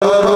Hey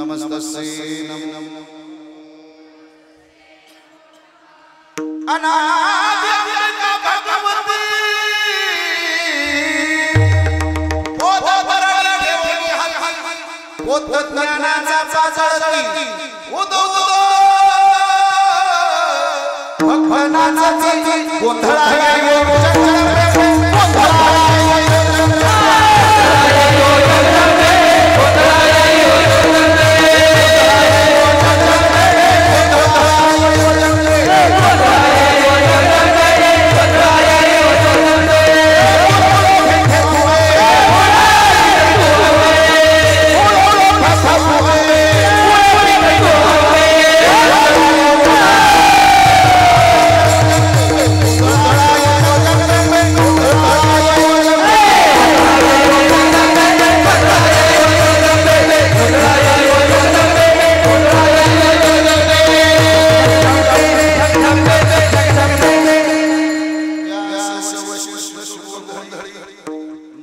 नमस्तस्यै अनादि अंबिका भगवती बोध भरण ठेवणी हाती बोध ज्ञानाचा पाजळती उदो भगवानाचा गोंधळा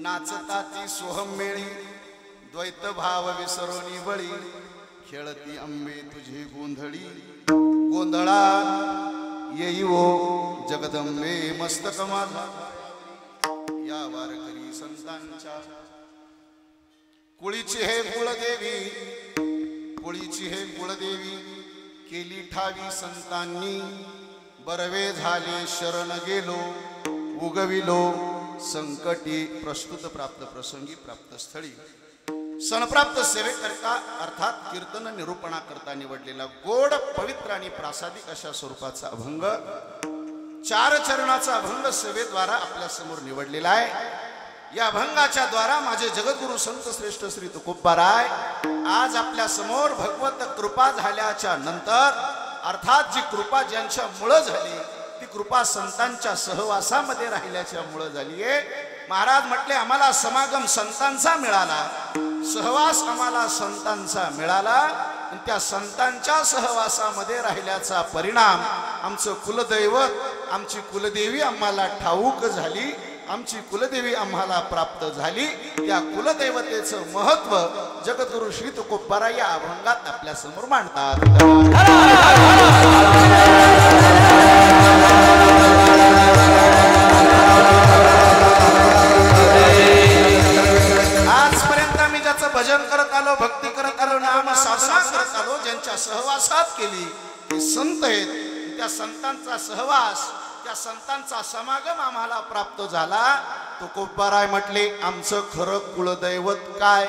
नाचताती सोहमेळी द्वैत भाव विसरोनी बळी खेळती अंबे तुझी गोंधळी गोंधळा येई ओ जगदंबे मस्तक माझा या वारकरी संतांच्या कुळीची हे कुळदेवी कुळीची हे कुळदेवी केली ठावी संतांनी बरवे झाले शरण गेलो उगविलो संकटी प्रस्तुत प्राप्त प्रसंगी प्राप्त स्थळी सणप्राप्त सेवेकरता अर्थात कीर्तन निरूपणा करता निवडलेला गोड पवित्र आणि प्रासादिक अशा स्वरूपाचा अभंग चार चरणाचा अभंग सेवेद्वारा आपल्या समोर निवडलेला आहे। या अभंगाच्या द्वारा माझे जगद्गुरु संत श्रेष्ठ श्री तुकोबाराय आज आपल्या समोर भगवत कृपा झाल्याच्या नंतर अर्थात जी कृपा ज्यांच्या मुळे झाली ती कृपा संतांच्या सहवासामध्ये राहिल्याच्या मुळे झाली आहे। महाराज म्हटले आम्हाला समागम संतांचा मिळाला सहवास आम्हाला संतांचा मिळाला आणि त्या संतांच्या सहवासामध्ये राहिल्याचा परिणाम आमचं कुलदैवत आमची कुलदेवी आम्हाला ठाऊक झाली आमची कुलदेवी आम्हाला प्राप्त झाली। त्या कुलदैवतेचं महत्व जगद्गुरु श्री तुकोबारा या अभंगात आपल्या समोर मांडतात। आजपर्यंत आम्ही ज्याचं भजन करत आलो भक्ती करत आलो नाम साधना करत आलो ज्यांच्या सहवासात केली ते संत आहेत त्या संतांचा सहवास त्या संतांचा समागम आम्हाला प्राप्त झाला। तुकोबाराय म्हटले आमचं खरं कुलदैवत काय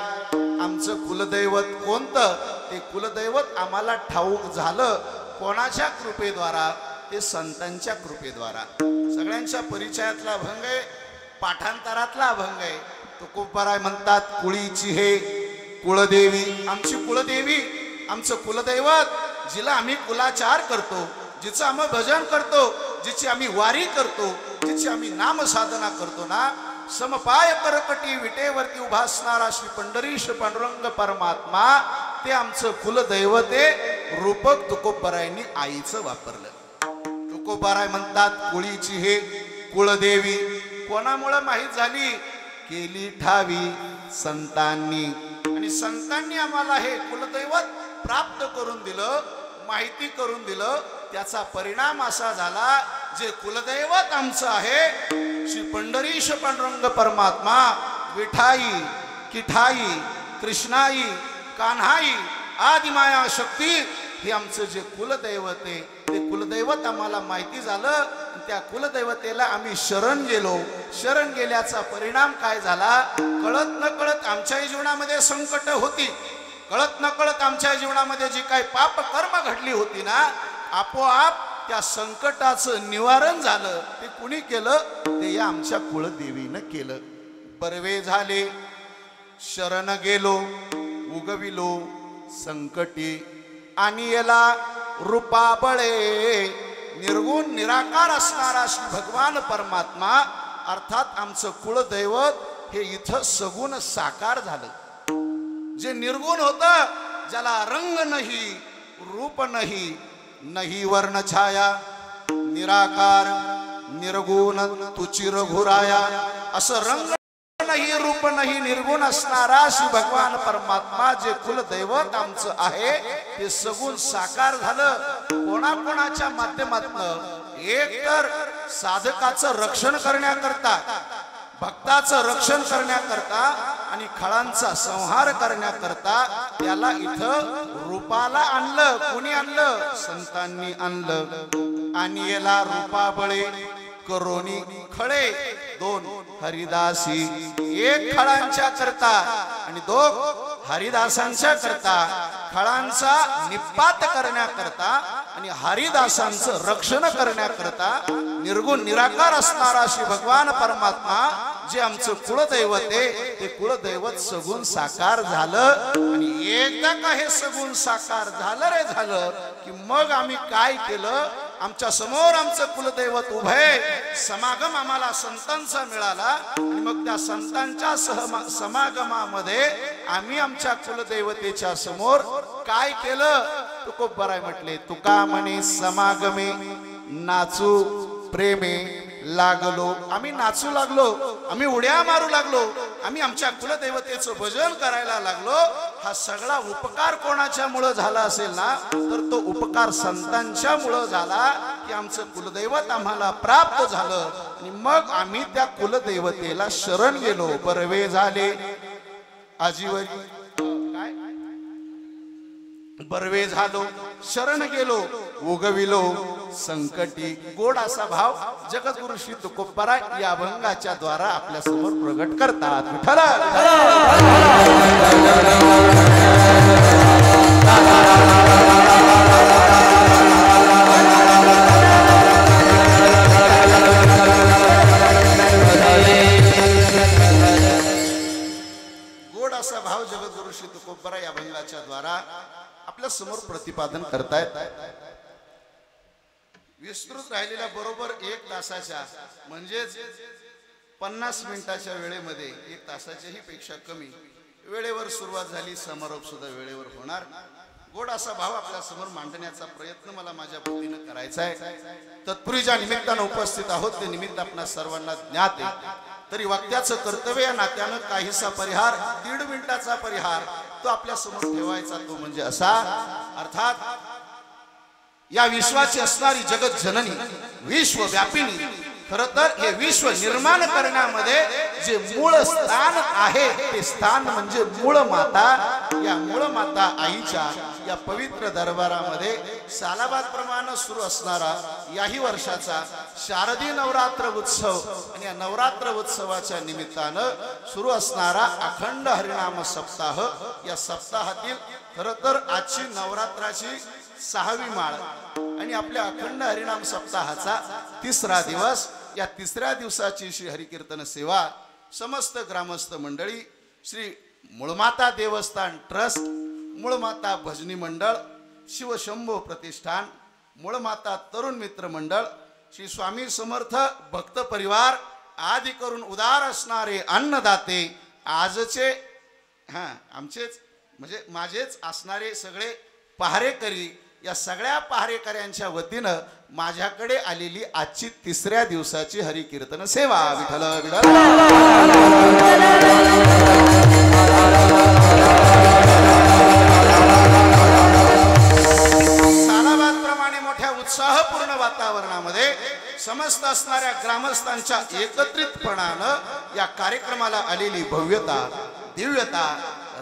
आमचं कुलदैवत कोणतं ते कुलदैवत आम्हाला ठाऊक झालं कोणाच्या कृपेद्वारा ते संतांच्या कृपेद्वारा। सगळ्यांच्या परिचयातला अभंग आहे पाठांतरातला अभंग आहे। तुकोबाराय म्हणतात कुळीची हे कुळदेवी आमची कुलदेवी आमचं कुलदैवत जिला आम्ही कुलाचार करतो जिचं आम्ही भजन करतो जिची आम्ही वारी करतो जिची आम्ही नाम साधना करतो ना समपाय करकटी विटेवरती उभासणारा श्री पंढरीश पांडुरंग परमात्मा ते आमचं कुलदैवत आहे। रूपक तुकोबारायांनी आईचं वापरलं। तुकोबाराय म्हणतात कुळीची हे कुळदेवी कोणामुळे माहीत झाली केली ठावी संतांनी आणि संतांनी आम्हाला हे कुलदैवत प्राप्त करून दिलं माहिती करून दिलं त्याचा परिणाम असा झाला जे कुलदैवत आमचं आहे श्री पंढरीश पांडुरंग परमात्मा विठाई किठाई कृष्णाई कान्हाई आदि माया शक्ती हे आमचं जे कुलदैवत आहे ते कुलदैवत आम्हाला माहिती झालं त्या कुलदैवतेला आम्ही शरण गेलो शरण गेल्याचा परिणाम काय झाला कळत न कळत आमच्याही जीवनामध्ये संकट होती कळत न कळत आमच्या जीवनामध्ये जी काही पाप कर्म घडली होती ना आपोआप त्या संकटाचं निवारण झालं ते कुणी केलं ते या आमच्या कुलदेवीनं केलं। बरवे झाले शरण गेलो उगविलो संकटी आणि याला रूपाबळे निर्गुण निराकार असणारा श्री भगवान परमात्मा अर्थात आमचं कुलदैवत हे इथं सगुण साकार झालं। जे निर्गुण होतं ज्याला रंग नाही रूप नाही नहीं वर्ण छाया निराकार निर्गुण तुची रघुराया असं रंग नाही रूप नाही निर्गुण असणारा श्री भगवान परमात्मा जे कुलदैवत आमचं आहे ते सगुण साकार झालं कोणाकोणाच्या माध्यमातून एक तर साधकाचं रक्षण करण्याकरता भक्ताचं रक्षण करण्याकरता आणि खळांचा संहार करण्याकरता त्याला इथं रूपाला आणलं कोणी आणलं संतांनी आणलं आणि याला रूपाबळे करोनी खळे दोन हरिदासी एक खळांच्या करता आणि दोन हरिदासांच्या करता खळांचा निपात करण्याकरता आणि हरिदासांचं रक्षण करण्याकरता निर्गुण निराकार असणारा श्री भगवान परमात्मा जे आमचं कुलदैवत आहे ते कुलदैवत सगुण साकार झालं आणि एकदा का हे सगुण साकार झालं रे झालं की मग आम्ही काय केलं आमच्या समोर आमचं कुलदैवत उभे समागम आम्हाला संतांचा मिळाला आणि मग त्या संतांच्या समागमामध्ये आम्ही आमच्या कुलदैवतेच्या समोर काय केलं तुकोबराय म्हटले तुका म्हणे समागमे नाचू प्रेमे लागलो आम्ही नाचू लागलो आम्ही उड्या मारू लागलो आम्ही आमच्या कुलदैवतेचं भजन करायला लागलो हा सगळा उपकार कोणाच्या मुळे झाला असेल ना तर तो उपकार संतांच्या मुळे झाला की आमचं कुलदैवत आम्हाला प्राप्त झालं आणि मग आम्ही त्या कुलदैवतेला शरण गेलो बरवे झाले आजीवरी काय बरवे झालो शरण गेलो उगविलो संकटी गोड असा भाव जगद्गुरु श्री तुकोबराय या अभंगाच्या द्वारा आपल्या समोर प्रगट करतात विठ्ठल गोड असा भाव जगद्गुरु श्री तुकोबराय या अभंगाच्या द्वारा आपल्या समोर प्रतिपादन करतायत विस्तृत राहिलेल्या बरोबर 1 तासाच्या म्हणजेच 50 मिनिटाच्या वेळेमध्ये 1 तासाच्याही पेक्षा कमी वेळेवर सुरुवात झाली समारोप सुद्धा वेळेवर होणार गोड असा भाव आपल्या समोर मांडण्याचा प्रयत्न मला माझ्या बुद्धीने करायचा आहे तत्पूर्वी ज्या निमित्तानं उपस्थित आहोत ते निमित्त आपल्या सर्वांना ज्ञात आहे तरी वक्त्याचं कर्तव्य या नात्यानं काहीसा परिहार 1.5 मिनिटाचा परिहार तो आपल्या समोर ठेवायचा तो म्हणजे असा अर्थात या विश्वाची असणारी जगत जननी विश्वव्यापिनी खरं तर हे विश्व निर्माण करण्यामध्ये जे मूळ स्थान आहे ते स्थान म्हणजे मूळ माता या मूळ माता आईच्या या पवित्र दरबारामध्ये सालाबाद प्रमाणे सुरू असणारा याही वर्षाचा शारदीय नवरात्र उत्सव आणि या नवरात्र उत्सवाच्या निमित्तानं सुरू असणारा अखंड हरिनाम सप्ताह या सप्ताहातील खरं तर आजची नवरात्राची 6वी माळ आणि आपल्या अखंड हरिनाम सप्ताहाचा 3रा दिवस या 3ऱ्या दिवसाची श्री हरिकीर्तन सेवा समस्त ग्रामस्थ मंडळी श्री मूळमाता देवस्थान ट्रस्ट मूळमाता भजनी मंडळ शिवशंभो प्रतिष्ठान मूळमाता तरुण मित्र मंडळ श्री स्वामी समर्थ भक्त परिवार आदी करून उदार असणारे अन्नदाते आजचे आमचेच म्हणजे माझेच असणारे सगळे पहारेकरी या सगळ्या पहारेकऱ्यांच्या वतीनं माझ्याकडे आलेली आजची 3ऱ्या दिवसाची हरिकीर्तन सेवा विठ्ठल विठ्ठल सालाबाद प्रमाणे मोठ्या उत्साहपूर्ण वातावरणामध्ये समस्त असणाऱ्या ग्रामस्थांच्या एकत्रितपणानं या कार्यक्रमाला आलेली भव्यता दिव्यता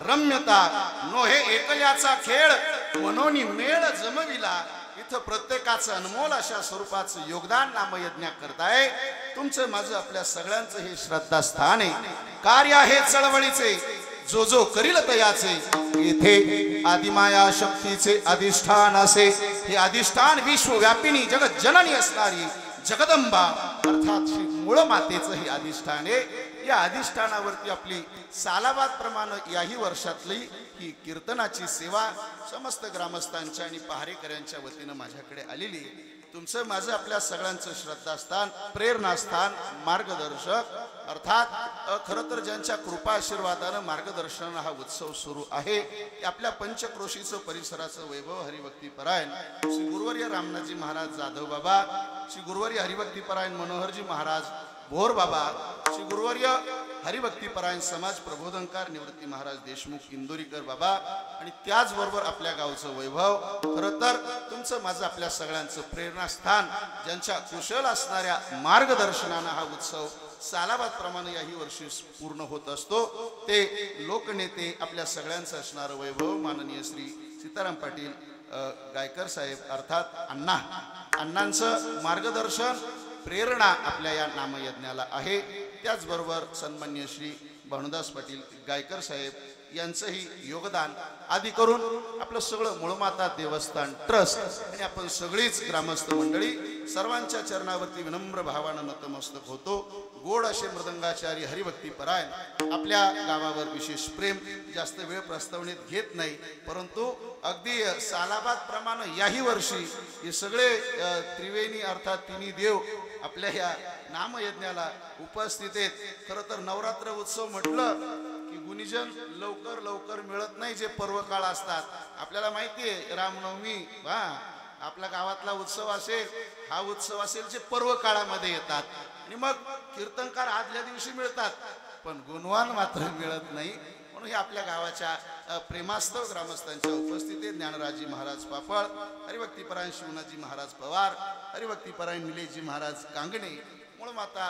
रम्यता नोहे एकल्याचा खेळ मनोनी मेळ जमविला इथं प्रत्येकाचं अनमोल अशा स्वरूपाचं योगदान नामयज्ञ करताय तुमचं माझं आपल्या सगळ्यांचं हे श्रद्धास्थान आहे कार्य आहे चळवळीचे जो जो करील तयाचे येथे आदिमाया शक्तीचे अधिष्ठान असे हे अधिष्ठान विश्वव्यापिनी जगत जननी असणारी जगदंबा अर्थात श्री मूळ मातेचं हे अधिष्ठान आहे या अधिष्ठानावरती आपली सालाबाद प्रमाणे याही वर्षातली ही कीर्तनाची सेवा समस्त ग्रामस्थांच्या आणि पहारेकऱ्यांच्या वतीनं माझ्याकडे आलेली तुमचं माझं आपल्या सगळ्यांचं श्रद्धास्थान प्रेरणास्थान मार्गदर्शक अर्थात खरं तर ज्यांच्या कृपा आशीर्वादानं मार्गदर्शन हा उत्सव सुरू आहे आपल्या पंचक्रोशीचं परिसराचं वैभव हरिभक्तीपरायण श्री गुरुवर्य रामनाथजी महाराज जाधव बाबा श्री गुरुवर्य हरिभक्तीपरायण मनोहरजी महाराज भोर बाबा श्री गुरुवर्य हरिभक्तीपरायण समाज प्रबोधनकार निवृत्ती महाराज देशमुख इंदोरीकर बाबा आणि त्याचबरोबर आपल्या गावचं वैभव. खरं तर तुमचं माझं आपल्या सगळ्यांचं प्रेरणास्थान, ज्यांच्या कुशल असणाऱ्या मार्गदर्शनानं हा उत्सव सालाबादप्रमाणे याही वर्षी पूर्ण होत असतो, ते लोकनेते आपल्या सगळ्यांचं असणारं वैभव माननीय श्री सीताराम पाटील गायकर साहेब अर्थात अण्णांचं मार्गदर्शन प्रेरणा आपल्या या नामयज्ञाला आहे. त्याचबरोबर सन्मान्य श्री भानुदास पाटील गायकर साहेब यांचंही योगदान आदी करून आपलं सगळं मूळमाता देवस्थान ट्रस्ट आणि आपण सगळीच ग्रामस्थ मंडळी सर्वांच्या चरणावरती विनम्र भावानं नतमस्तक होतो. गोड असे मृदंगाचारी हरिभक्तीपरायण आपल्या गावावर विशेष प्रेम, जास्त वेळ प्रस्तावनेत घेत नाही, परंतु अगदी सालाबाद प्रमाणे याही वर्षी हे सगळे त्रिवेणी अर्थात तिन्ही देव आपल्या या नामयज्ञाला उपस्थित आहेत. खरं तर नवरात्र उत्सव म्हटलं की गुणीजन लवकर लवकर मिळत नाही, जे पर्व काळ असतात. आपल्याला माहिती आहे रामनवमी आपल्या गावातला उत्सव असेल, हा उत्सव असेल जे पर्व काळामध्ये येतात आणि मग कीर्तनकार आदल्या दिवशी मिळतात, पण गुणवान मात्र मिळत नाही. म्हणून हे आपल्या गावाच्या प्रेमास्तव ग्रामस्थांच्या उपस्थितीत ज्ञानराजी महाराज पापळ, हरिभक्तीपरायण शिवनाजी महाराज पवार, हरिभक्तीपरायण निलेशजी महाराज कांगणे, मूळमाता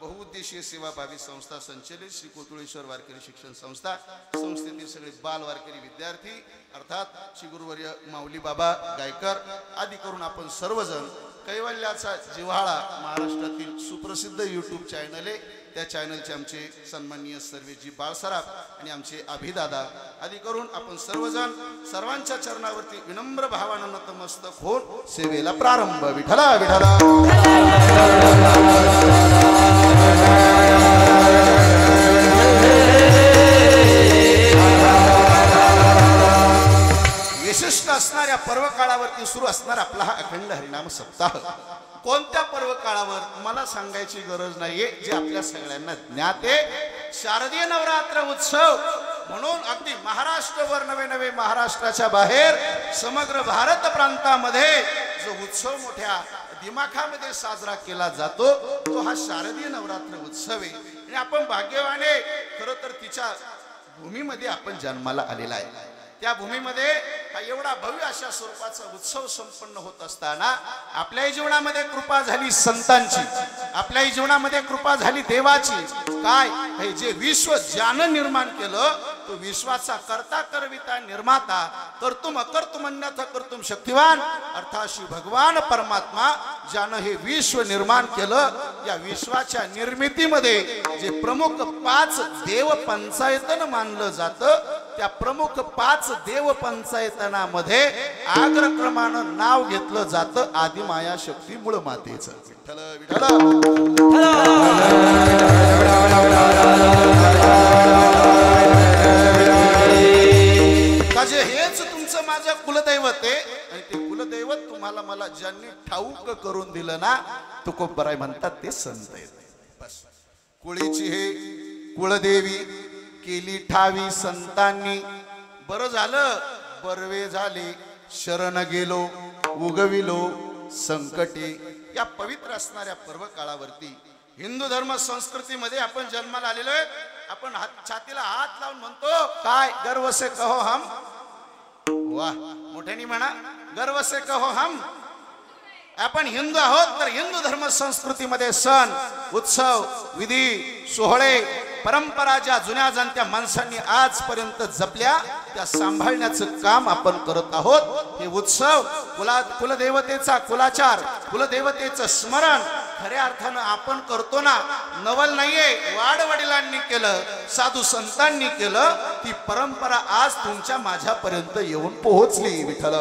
बहुउद्देशीय सेवाभावी संस्था संचलित श्री कोतुळेश्वर वारकरी शिक्षण संस्था संस्थेतील सगळे बाल वारकरी विद्यार्थी अर्थात श्री गुरुवर्य माऊली बाबा गायकर आदी करून आपण सर्वजण कैवल्याचा जिव्हाळा महाराष्ट्रातील सुप्रसिद्ध यूट्यूब चॅनल आहे, त्या चॅनलचे आमचे सन्माननीय सर्वेजी बाळसराफ आणि आमचे अभिदादा आदी करून आपण सर्वजण सर्वांच्या चरणावरती विनम्र भावानं नतमस्तक होऊन सेवेला प्रारंभ. विठला विठला विशिष्ट असणाऱ्या पर्व काळावरती सुरू असणार आपला हा अखंड हरिनाम सप्ताह. कोणत्या पर्व काळावर मला सांगायची गरज नाहीये, जे आपल्या सगळ्यांना ज्ञात आहे. शारदीय नवरात्र उत्सव म्हणून अगदी महाराष्ट्रभर नवे नवे महाराष्ट्राच्या बाहेर समग्र भारत प्रांतामध्ये जो उत्सव मोठ्या दिमाखामध्ये साजरा केला जातो तो हा शारदीय नवरात्र उत्सव आहे. आणि आपण भाग्यवान आहे, खरं तर तिच्या भूमीमध्ये आपण जन्माला आलेला आहे. त्या भूमीमध्ये हा एवढा भव्य अशा स्वरूपाचा उत्सव संपन्न होत असताना आपल्याही जीवनामध्ये कृपा झाली संतांची, आपल्याही जीवनामध्ये कृपा झाली देवाची. काय हे जे विश्व ज्यानं निर्माण केलं तो विश्वाचा कर्ता करविता निर्माता कर्तुम अकर्तुम अन्यथा कर्तुम शक्तिवान अर्थात श्री भगवान परमात्मा ज्यानं हे विश्व निर्माण केलं, या विश्वाच्या निर्मितीमध्ये जे प्रमुख 5 देव पंचायतन मानलं जातं, त्या प्रमुख 5 देव पंचायतनामध्ये अग्रक्रमानं नाव घेतलं जातं आदिमाया शक्ती मूळ मातेचं. विठ्ठल विठ्ठल काजे हेच तुमचं माझं कुलदैवत आहे आणि ते कुलदैवत तुम्हाला मला ज्यांनी ठाऊक करून दिलं ना, तुकोबराय म्हणतात ते संत आहेत. बस कुळीची हे कुळदेवी केली ठावी संतांनी, बरं झालं बरवे झाले शरण गेलो उगविलो संकटे. या पवित्र असणाऱ्या पर्व काळावरती हिंदू धर्म संस्कृतीमध्ये आपण जन्माला आलेलो आहे. आपण छातीला हात लावून म्हणतो काय, गर्व से कहो हम, वाह मोठ्यानी म्हणा, गर्व से कहो हम. आपण हिंदू आहोत तर हिंदू धर्म संस्कृतीमध्ये सण उत्सव विधी सोहळे परंपरा ज्या जुन्या जाणत्या माणसांनी आजपर्यंत जपल्या त्या सांभाळण्याचं काम आपण करत आहोत. हे उत्सव कुलदेवतेचा कुलाचार, कुलदेवतेचं स्मरण खऱ्या अर्थानं आपण करतो ना. नवल नाहीये, वाडवडिलांनी केलं, साधू संतांनी केलं, ती परंपरा आज तुमच्या माझ्यापर्यंत येऊन पोहोचली. विठ्ठल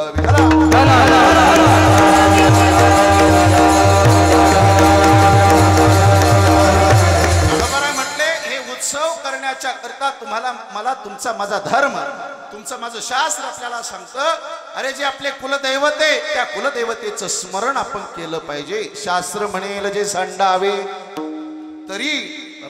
उत्सव करण्याच्या करता तुम्हाला मला तुमचा माझा धर्म, तुमचं माझं शास्त्र आपल्याला सांगतं, अरे जे आपले कुलदैवत आहे त्या कुलदैवतेचं स्मरण आपण केलं पाहिजे. शास्त्र म्हणेल जे सांडावे तरी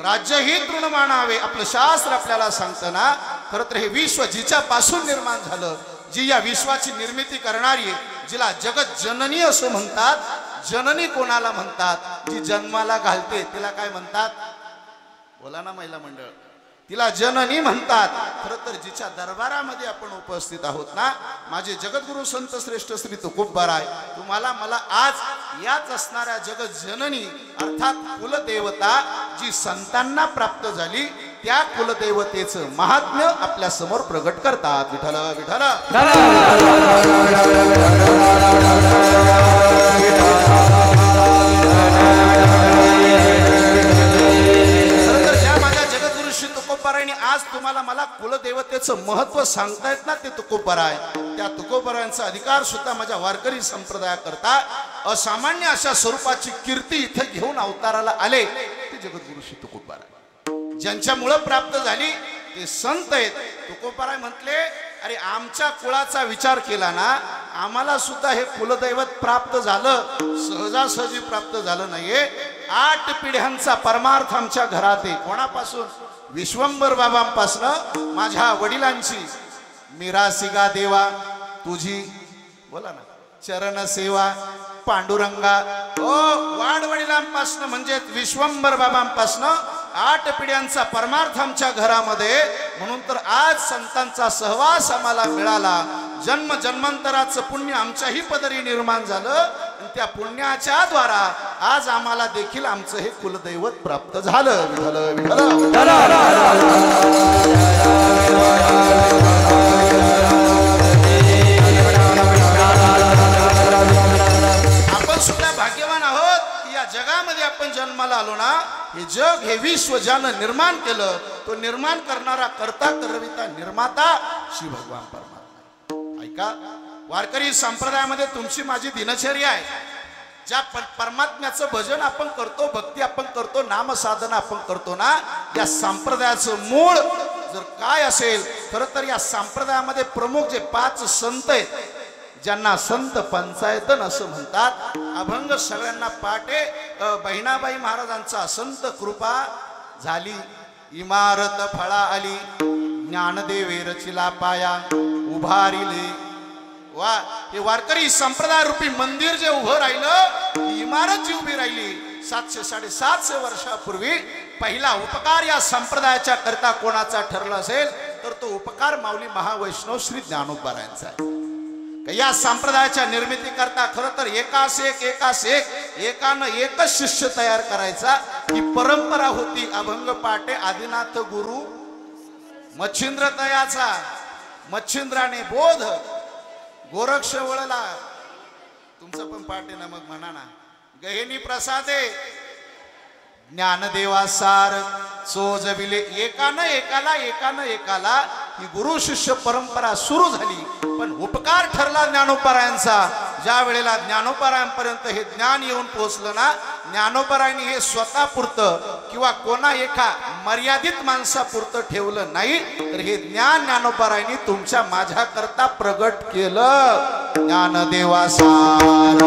राज्य ही तृण मानावे. आपलं शास्त्र आपल्याला सांगतं ना, खरं तर हे विश्व जिच्यापासून निर्माण झालं, जी या विश्वाची निर्मिती करणारी, जिला जगत जननी असं म्हणतात. जननी कोणाला म्हणतात? जी जन्माला घालते तिला काय म्हणतात? बोला ना महिला मंडळ, तिला जननी म्हणतात. खरं तर जिच्या दरबारामध्ये आपण उपस्थित आहोत ना, माझे जगद्गुरु संत श्रेष्ठ श्री तुकोबाराय, तुम्हाला मला आज याच असणाऱ्या जगत जननी अर्थात कुलदेवता जी संतांना प्राप्त झाली त्या कुलदेवतेचं महात्म्य आपल्या समोर प्रगट करतात. विठ्ठल विठ्ठल. आज तुम्हाला मला कुलदेवतेचं महत्व सांगतायत ना, ते तुकोबाराय. त्या तुकोबारायांचा अधिकार सुद्धा माझ्या वारकरी संप्रदायाकरता असामान्य अशा स्वरूपाची कीर्ती इथे घेऊन अवताराला आले ते जगद्गुरु श्री तुकोबाराय. ज्यांच्यामुळे प्राप्त झाली ते संत आहेत. तुकोबाराय म्हटले, अरे आमच्या कुळाचा विचार केला ना, आम्हाला सुद्धा हे कुलदैवत प्राप्त झालं, सहजासहजी प्राप्त झालं नाहीये. 8 पिढ्यांचा परमार्थ आमच्या घरात आहे. कोणापासून? विश्वंभर बाबांपासनं माझ्या वडिलांची मिरासिगा देवा तुझी, बोला ना, चरण सेवा पांडुरंगा, ओ वाड वडिलांपासनं म्हणजे विश्वंभर बाबांपासनं 8 पिढ्यांचा परमार्थ आमच्या घरामध्ये. म्हणून तर आज संतांचा सहवास आम्हाला मिळाला. जन्म जन्मांतराचं पुण्य आमच्याही पदरी निर्माण झालं आणि त्या पुण्याच्या द्वारा आज आम्हाला देखील आमचं हे कुलदैवत प्राप्त झालं. विठ्ठल विठ्ठल. आपण सुद्धा भाग्यवान आहोत की या जगामध्ये आपण जन्माला आलो ना. हे जग, हे विश्व ज्यानं निर्माण केलं, तो निर्माण करणारा, करता करविता निर्माता श्री भगवान परमात्मा. ऐका, वारकरी संप्रदायामध्ये तुमची माझी दिनचर्या आहे. ज्या परमात्म्याचं भजन आपण करतो, भक्ती आपण करतो, नामसाधना आपण करतो ना, या संप्रदायाचं मूळ जर काय असेल, खरं तर या संप्रदायामध्ये प्रमुख जे 5 संत आहेत, ज्यांना संत पंचायतन असं म्हणतात. अभंग सगळ्यांना पाटे. बहिणाबाई महाराजांचा संत कृपा झाली, इमारत फळा आली, ज्ञानदेवे रचिला पाया, उभारिले. वा, हे वारकरी संप्रदाय रूपी मंदिर जे उभं राहिलं, इमारत जी उभी राहिली 700-750 वर्षापूर्वी, पहिला उपकार या संप्रदायाच्या करता कोणाचा ठरला असेल तर तो उपकार माऊली महावैष्णव श्री ज्ञानोबारायांचा आहे. या संप्रदायाच्या निर्मिती करता खरं तर एकास एक एकानं एकच शिष्य तयार करायचा ही परंपरा होती. अभंग पाटे आदिनाथ गुरु मच्छिंद्र तयाचा, मच्छिंद्राने बोध गोरक्ष वळला. तुमचं पण पाटे ना, मग म्हणा ना, गहिनी प्रसादे ज्ञानदेवा सार सोजविले. एकानं एकाला ही गुरु शिष्य परंपरा सुरू झाली. पण उपकार ठरला ज्ञानोबारायांचा. ज्या वेळेला ज्ञानोबारायांपर्यंत हे ज्ञान येऊन पोहोचलं ना, ज्ञानोबारायांनी हे स्वतःपुरतं किंवा कोणा एका मर्यादित माणसापुरतं ठेवलं नाही, तर हे ज्ञान ज्ञानोबारायांनी तुमच्या माझ्या करता प्रगट केलं. ज्ञानदेवा सार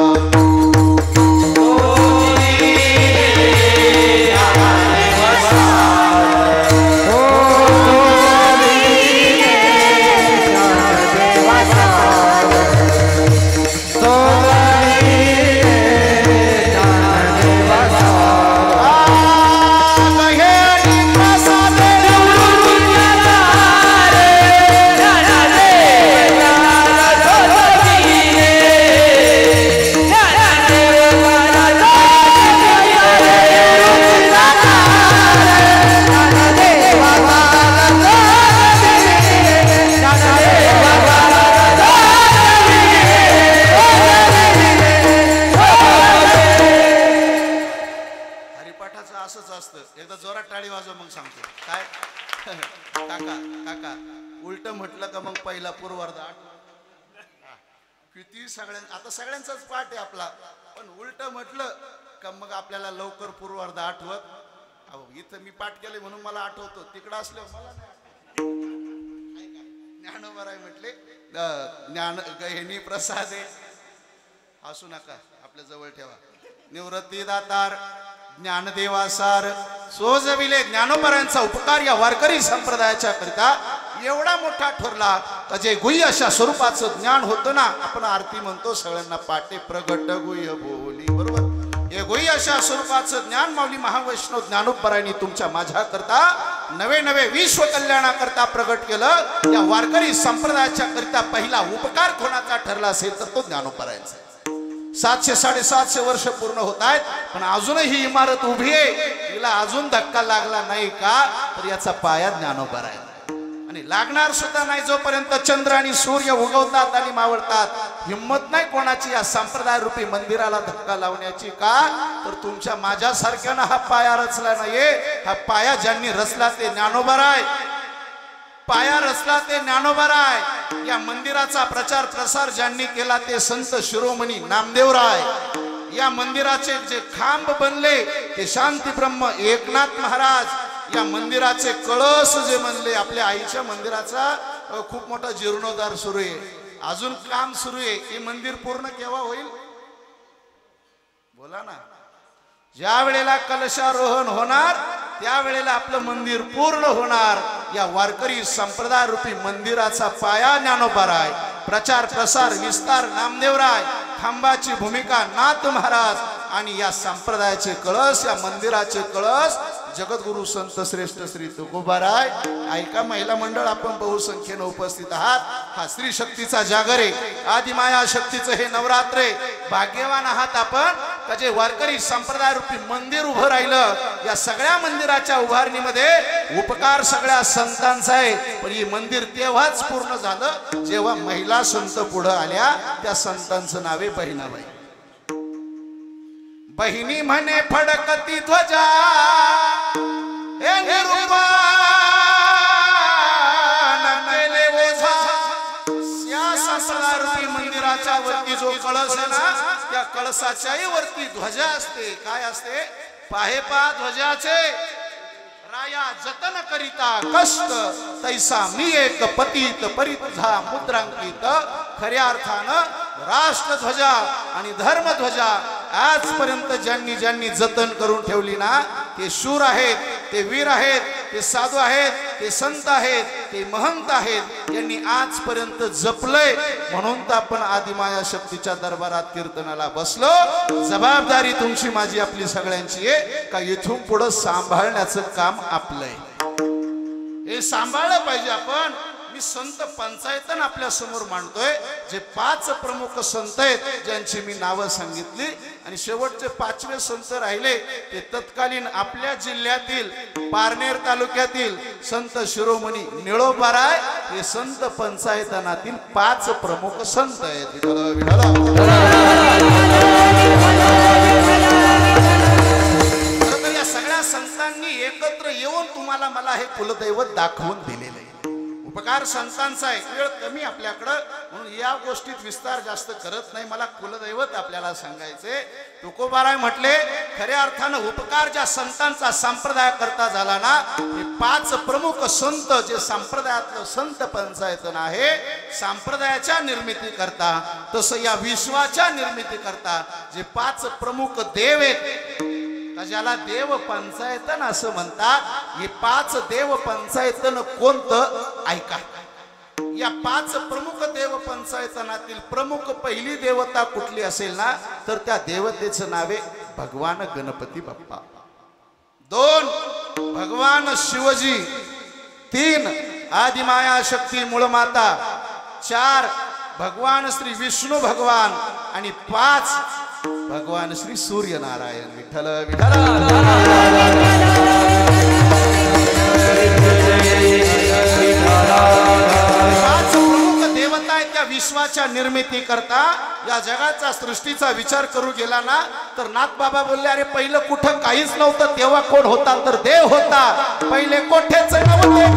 उलट म्हटलं का मग पहिला पूर्वार्ध किती आता सगळ्यांचाच पाठ आहे आपला. पण उलट म्हटलं का मग आपल्याला लवकर पूर्वार्ध आठवत. अहो, इथं मी पाठ केले म्हणून मला आठवतो, तिकडं असल्यावर मला नाही. ज्ञानोबाराय म्हटले, ज्ञान गहिनी प्रसादे, हसू नका, आपल्या जवळ ठेवा. निवृत्ती दातार ज्ञानदेवा सार सोजविले. ज्ञानोबारायांचा उपकार या वारकरी संप्रदायाच्या करिता एवढा मोठा ठरला का जे गुह्य अशा स्वरूपाचं ज्ञान होतं ना, आपण आरती म्हणतो सगळ्यांना पाटे प्रगट गुह्य बोली, बरोबर. एगोई अशा स्वरूपाचं ज्ञान माऊली महावैष्णव ज्ञानोबरायांनी तुमच्या माझ्या करता नवे नवे विश्व कल्याणाकरता प्रगट केलं। या वारकरी संप्रदायाच्या करिता पहिला उपकार कोणाचा ठरला असेल तर तो ज्ञानोबरायांचा। 700 750 वर्ष पूर्ण होत आहेत, पण अजूनही ही इमारत उभी आहे, तिला अजून धक्का लागला नाही का, तर याचा पाया ज्ञानोबराय आणि लागणार सुद्धा नाही जोपर्यंत चंद्र आणि सूर्य उगवतात आणि मावळतात। हिम्मत नाही कोणाची या संप्रदाय रूपी मंदिराला धक्का लावण्याची, का तर तुमच्या माझ्यासारख्यानं हा पाया रचला नाहीये। हा पाया ज्यांनी रचला ते ज्ञानोबराय, पाया रचला ते ज्ञानोबराय। या मंदिराचा प्रचार प्रसार ज्यांनी केला ते संत शिरोमणी नामदेवराय। या मंदिराचे जे खांब बनले ते शांती ब्रह्म एकनाथ महाराज। या मंदिराचे कळस जे बनले, आपल्या आईच्या मंदिराचा खूप मोठा जीर्णोद्धार सुरू आहे, अजून काम सुरू आहे। हे मंदिर पूर्ण केव्हा होईल बोला ना? ज्या वेळेला कलशारोहण होणार त्यावेळेला आपलं मंदिर पूर्ण होणार। या वारकरी संप्रदाय रूपी मंदिराचा पाया ज्ञानोबराय, प्रचार प्रसार विस्तार नामदेवराय, खांबाची भूमिका नाथ महाराज आणि या संप्रदायाचे कळस, या मंदिराचे कळस जगद्गुरु संत श्रेष्ठ श्री तुकोबाराय। ऐका महिला मंडळ, आपण बहुसंख्येने उपस्थित आहात। हा स्त्री शक्तीचा जागर आहे, आदिमाया शक्तीचं हे नवरात्र आहे। भाग्यवान आहात आपण का जे वारकरी संप्रदाय रूपी मंदिर उभं राहिलं। या सगळ्या मंदिराच्या उभारणीमध्ये उपकार सगळ्या संतांचा आहे, पण हे मंदिर तेव्हाच पूर्ण झालं जेव्हा महिला संत पुढे आल्या। त्या संतांचं नावे बहिणाबाई। बहिणी म्हणे फडकती ध्वजा, हे निरूपण केले ओझा। या संप्रदाय रूपी मंदिराच्या वरती जो कळस आहे ना, त्या कळसाच्याही वरती ध्वजा असते। काय असते? पाहे पा ध्वजाचे राया जतन करिता कष्ट, तैसा मी एक पतित परिधा मुद्रांकित। खऱ्या अर्थानं राष्ट्रध्वजा आणि धर्मध्वजा आजपर्यंत ज्यांनी ज्यांनी जतन करून ठेवली ना, ते शूर आहेत, ते वीर आहेत, ते साधू आहेत, ते संत आहेत, ते महंत आहेत, यांनी आजपर्यंत जपलंय। म्हणून तर आपण आदिमाया शक्तीच्या दरबारात कीर्तनाला बसलो। जबाबदारी तुमची माझी आपली सगळ्यांची आहे का इथून पुढे सांभाळण्याचं काम आपलंय, हे सांभाळलं पाहिजे आपण। मी संत पंचायतन आपल्या समोर मांडतोय, जे 5 प्रमुख संत आहेत ज्यांची मी नावं सांगितली, आणि शेवटचे 5वे संत राहिले ते तत्कालीन आपल्या जिल्ह्यातील पारनेर तालुक्यातील संत शिरोमणी निळोबाराय। हे संत पंचायतनातील 5 प्रमुख संत आहेत। या सगळ्या संतांनी एकत्र येऊन तुम्हाला मला हे कुलदैवत दाखवून दिलेले आहे। उपकार संतांचा आहे, वेळ कमी आपल्याकडं, म्हणून या गोष्टीत विस्तार जास्त करत नाही। मला कुलदैवत आपल्याला सांगायचे। तुकोबाराय म्हटले खऱ्या अर्थानं उपकार ज्या संतांचा संप्रदाय करता झाला ना, हे 5 प्रमुख संत जे संप्रदायातलं संत पंचायतन आहे, संप्रदायाच्या निर्मिती करता, तसं या विश्वाच्या निर्मिती करता जे 5 प्रमुख देव आहेत, ज्याला देव पंचायतन असं म्हणतात। हे 5 देव पंचायतन कोणतं ऐका। या 5 प्रमुख देव पंचायतनातील प्रमुख पहिली देवता कुठली असेल ना, तर त्या देवतेचं नावे भगवान गणपती बाप्पा। 2 भगवान शिवजी, 3 आदिमाया शक्ती मूळमाता, 4 भगवान श्री विष्णू भगवान आणि 5 भगवान श्री सूर्यनारायण। विठ्ठल विठ्ठल। 5 प्रमुख देवता आहेत त्या विश्वाच्या निर्मिती करता। या जगाचा सृष्टीचा विचार करू गेला ना, तर नाथ बाबा बोलले अरे पहिलं कुठं काहीच नव्हतं, तेव्हा कोण होता, तर देव होता। पहिले कोठेच नव्हते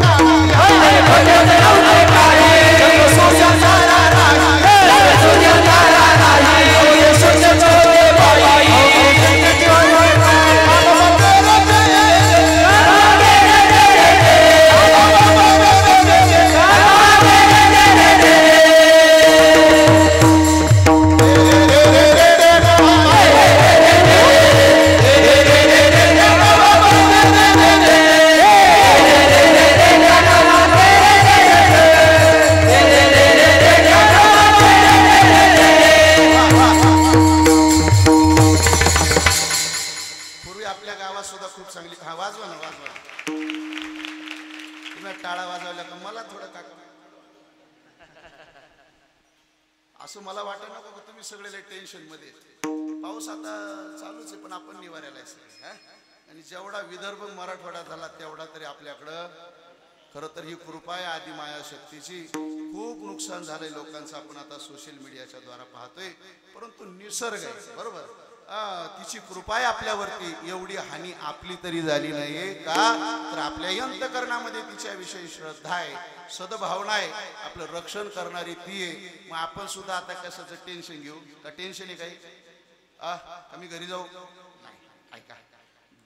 असं मला वाटत नको की तुम्ही सगळे लय टेन्शन मध्ये. पाऊस आता चालूच आहे पण आपण निवाऱ्याला आहे. आणि जेवढा विदर्भ मराठवाडा झाला तेवढा तरी आपल्याकडं खरं तर ही कृपा आहे आदि माया शक्तीची. खूप नुकसान झालंय लोकांचं आपण आता सोशल मीडियाच्या द्वारा पाहतोय. परंतु निसर्ग आहे बरोबर, तिची कृपा आहे आपल्यावरती. एवढी हानी आपली तरी झाली नाहीये का, तर आपल्या अंतःकरणामध्ये तिच्याविषयी श्रद्धा आहे, सद्भावना आहे, आपलं रक्षण करणारी ती आहे. मग आपण सुद्धा आता कशाचं टेन्शन घेऊ का? टेन्शन आहे काही? आम्ही घरी जाऊ नाही. ऐका,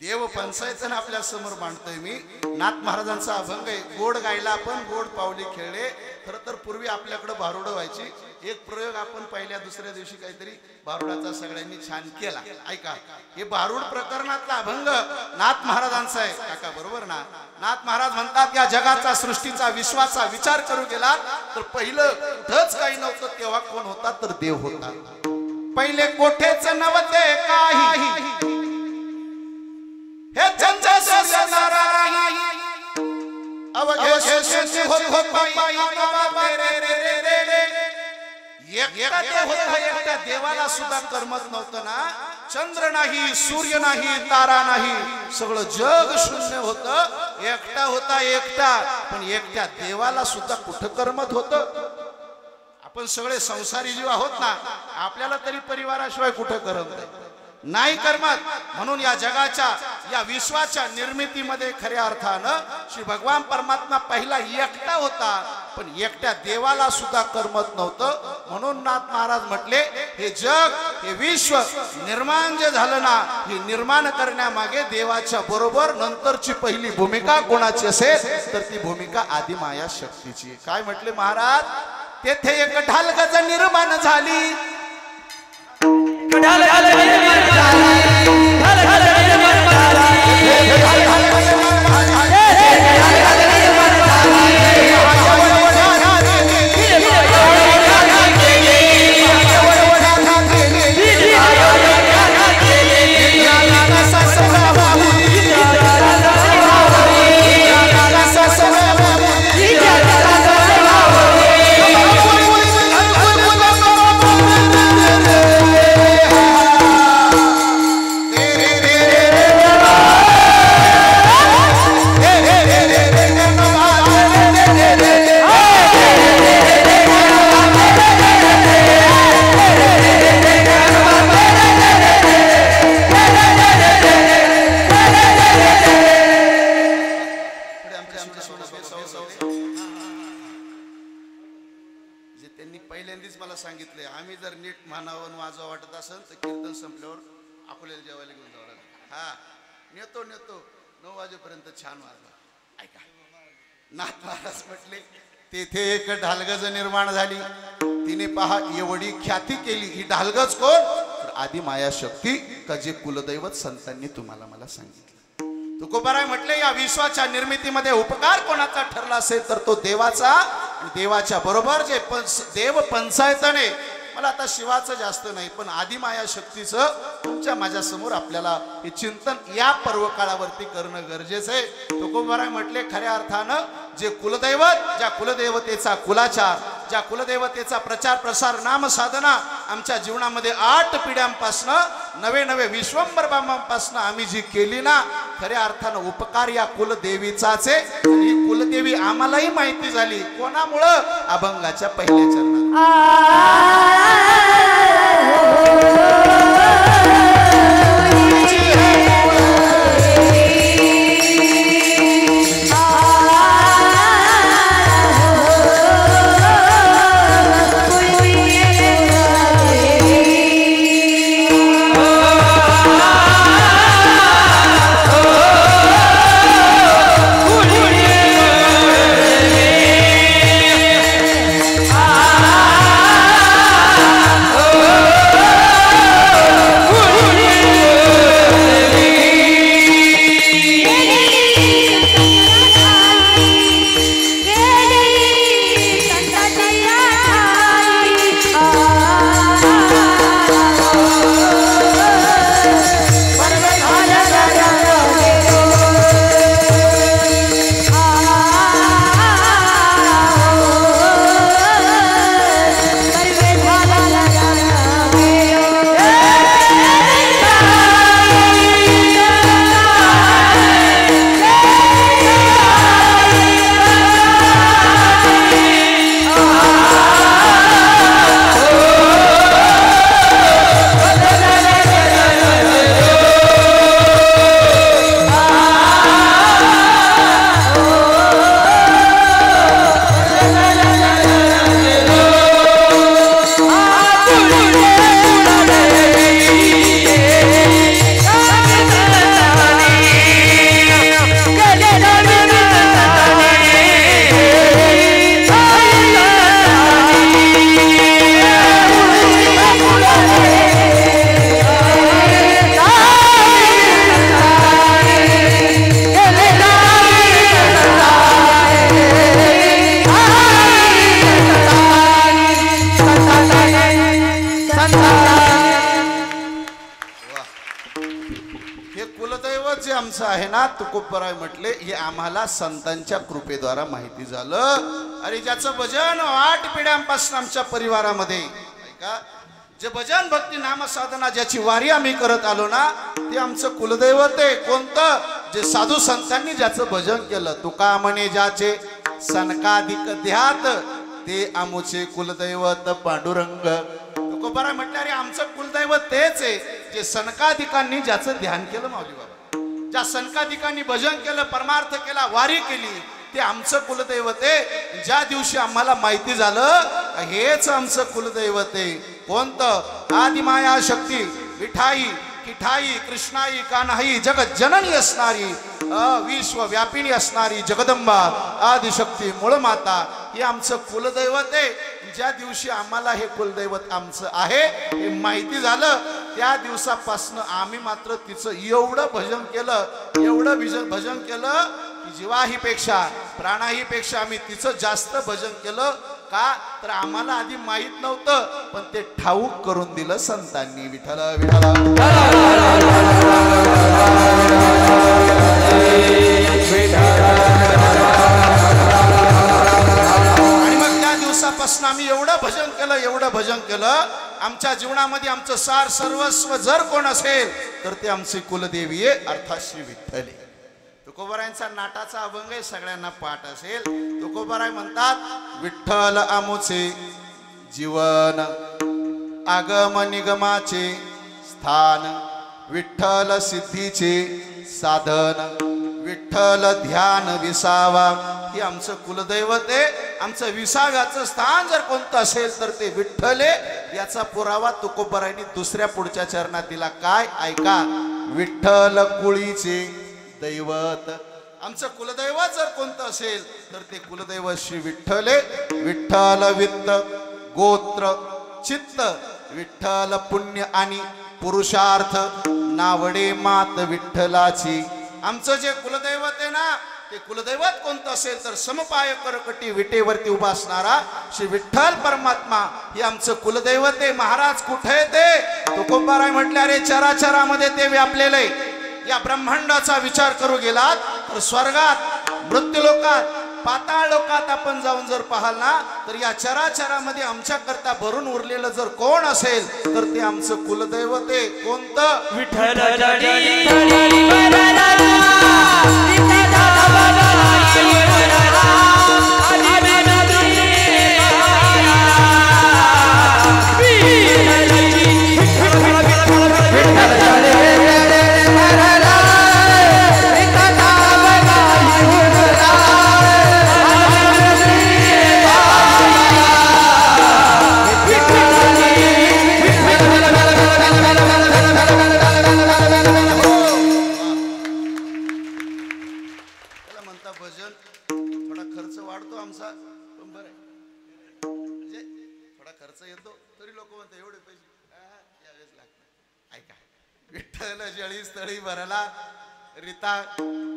देव पंचायतन आपल्या समोर मांडतोय मी. नाथ महाराजांचा अभंग आहे, गोड गायला आपण गोड पावली खेळले. खरं तर पूर्वी आपल्याकडे भारुडं व्हायची. एक प्रयोग आपण पहिल्या दुसऱ्या दिवशी काहीतरी भारुडाचा सगळ्यांनी छान केला. ऐका, हे भारुड प्रकरणातला अभंग नाथ महाराजांचा आहे काका, बरोबर ना? नाथ महाराज म्हणतात, या जगाचा सृष्टीचा विश्वाचा विचार करू गेला तर पहिलं कुठंच काही नव्हतं, तेव्हा कोण होता तर देव होता. पहिले कोठेच नव्हते काही, हे चंद्र सूर्य नारायण अवघे शेषे होत पायी बाबा रे रे रे रे. एकटा देव होता, एकट्या देवाला सुद्धा करमत नव्हतं ना. चंद्र नाही, सूर्य नाही, तारा नाही, सगळं जग शून्य होतं. एकटा होता एकटा, पण एकट्या देवाला सुद्धा कुठं करमत होतं? आपण सगळे संसारी जीव आहोत ना, आपल्याला तरी परिवाराशिवाय कुठं करमत नाही करमत. म्हणून या जगाच्या या विश्वाच्या निर्मितीमध्ये खऱ्या अर्थानं श्री भगवान परमात्मा पहिला एकटा होता, पण एकट्या देवाला सुद्धा करमत नव्हतं. म्हणून नाथ महाराज म्हटले, हे जग हे विश्व निर्माण जे झालं ना, हे निर्माण करण्यामागे देवाच्या बरोबर नंतरची पहिली भूमिका कोणाची असेल तर ती भूमिका आदि माया शक्तीची. काय म्हटले महाराज? तेथे एक ढालगज निर्माण झाली, छान वाजवा. ऐका, नाथ महाराज म्हटले, तेथे एक ढालगज निर्माण झाली, तिने पहा एवढी ख्याती केली. ही ढालगज कोण? तर आदि माया शक्ती, का जे कुलदैवत संतांनी तुम्हाला मला सांगितलं. तुकोबाराय म्हटले, या विश्वाच्या निर्मितीमध्ये उपकार कोणाचा ठरला असेल तर तो देवाचा. आणि देवाच्या बरोबर जे देव पंचायतने, मला आता शिवाचं जास्त नाही पण आदि माया शक्तीचं तुमच्या माझ्या समोर आपल्याला हे चिंतन या पर्व काळावरती करणं गरजेचं आहे. तुकोबाराय म्हटले, खऱ्या अर्थानं जे कुलदैवत, ज्या कुलदेवतेचा कुलाचार, ज्या कुलदेवतेचा प्रचार प्रसार नाम साधना आमच्या जीवनामध्ये 8 पिढ्यांपासनं नवे नवे विश्वंभर बाबांपासनं आम्ही जी केली ना, खऱ्या अर्थानं उपकार या कुलदेवीचाच आहे. ही कुलदेवी आम्हालाही माहिती झाली कोणामुळं? अभंगाच्या पहिल्या चरणात. ज्यांचं आहे ना तुकोबराय म्हटले हे आम्हाला संतांच्या कृपेद्वारा माहिती झालं. आणि ज्याचं भजन 8 पिढ्यांपासून आमच्या परिवारामध्ये ऐका जे भजन भक्ती नामसाधना ज्याची वारी आम्ही करत आलो ना ते आमचं कुलदैवत आहे. कोणतं? जे साधू संतांनी ज्याचं भजन केलं. तुका म्हणे ज्याचे सनकाधिक ध्यात ते आमुचे कुलदैवत पांडुरंग. तुकोबराय म्हटलं अरे आमचं कुलदैवत तेच आहे जे सनकाधिकांनी ज्याचं ध्यान केलं माऊली बाबा. ज्या सनकाधिकांनी भजन केलं परमार्थ केला वारी केली ते आमचं कुलदैवत आहे. ज्या दिवशी आम्हाला माहिती झालं हेच आमचं कुलदैवत आहे. कोणतं? आदिमाया शक्ती विठाई किठाई कृष्णाई कान्हाई जगत जननी असणारी विश्वव्यापिनी असणारी जगदंबा आदिशक्ती मूळ माता हे आमचं कुलदैवत आहे. ज्या दिवशी आम्हाला हे कुलदैवत आमचं आहे हे माहिती झालं त्या दिवसापासून आम्ही मात्र तिचं एवढं भजन केलं एवढं भजन केलं की जीवाहीपेक्षा प्राणाहीपेक्षा आम्ही तिचं जास्त भजन केलं. का तर आम्हाला आधी माहित नव्हतं पण ते ठाऊक करून दिलं संतांनी. विठ्ठल विठ्ठल. आणि मग त्या दिवसापासून आम्ही एवढं भजन केलं आमच्या जीवनामध्ये आमचं सार सर्वस्व जर कोण असेल तर ते आमची कुलदेवी आहे अर्थात श्री विठ्ठल. तुकोबरायांचा नाटाचा अभंग आहे सगळ्यांना पाठ असेल. तुकोबराय म्हणतात विठ्ठल आमुचे जीवन आगम निगमाचे स्थान विठ्ठल सिद्धीचे साधन विठ्ठल ध्यान विसावा हे आमचं कुलदैवत आहे. आमचं विसाव्याचं स्थान जर कोणतं असेल तर ते विठ्ठल आहे. याचा पुरावा तुकोबरायांनी दुसऱ्या पुढच्या चरणात दिला. काय? ऐका. विठ्ठल कुळीचे दैवत. आमचं कुलदैवत जर कोणतं असेल तर ते कुलदैवत श्री विठ्ठल आहे. विठ्ठल वित्त गोत्र चित्त विठ्ठल पुण्य आणि पुरुषार्थ नावडे मात विठ्ठलाची. आमचं जे कुलदैवत आहे ना ते कुलदैवत कोणतं असेल तर समपाय करकटी विटेवरती उभा असणारा श्री विठ्ठल परमात्मा हे आमचं कुलदैवत आहे. महाराज कुठे ते? तुकोबराय म्हटले अरे चराचरामध्ये ते व्यापलेले. या ब्रह्मांडाचा विचार करू गेलात तर स्वर्गात मृत्यू लोकात पाताळ लोकात आपण जाऊन जर पाहाल ना तर या चराचरामध्ये आमच्या करता भरून उरलेलं जर कोण असेल तर ते आमचं कुलदैवत आहे. कोणतं? विठ्ठल.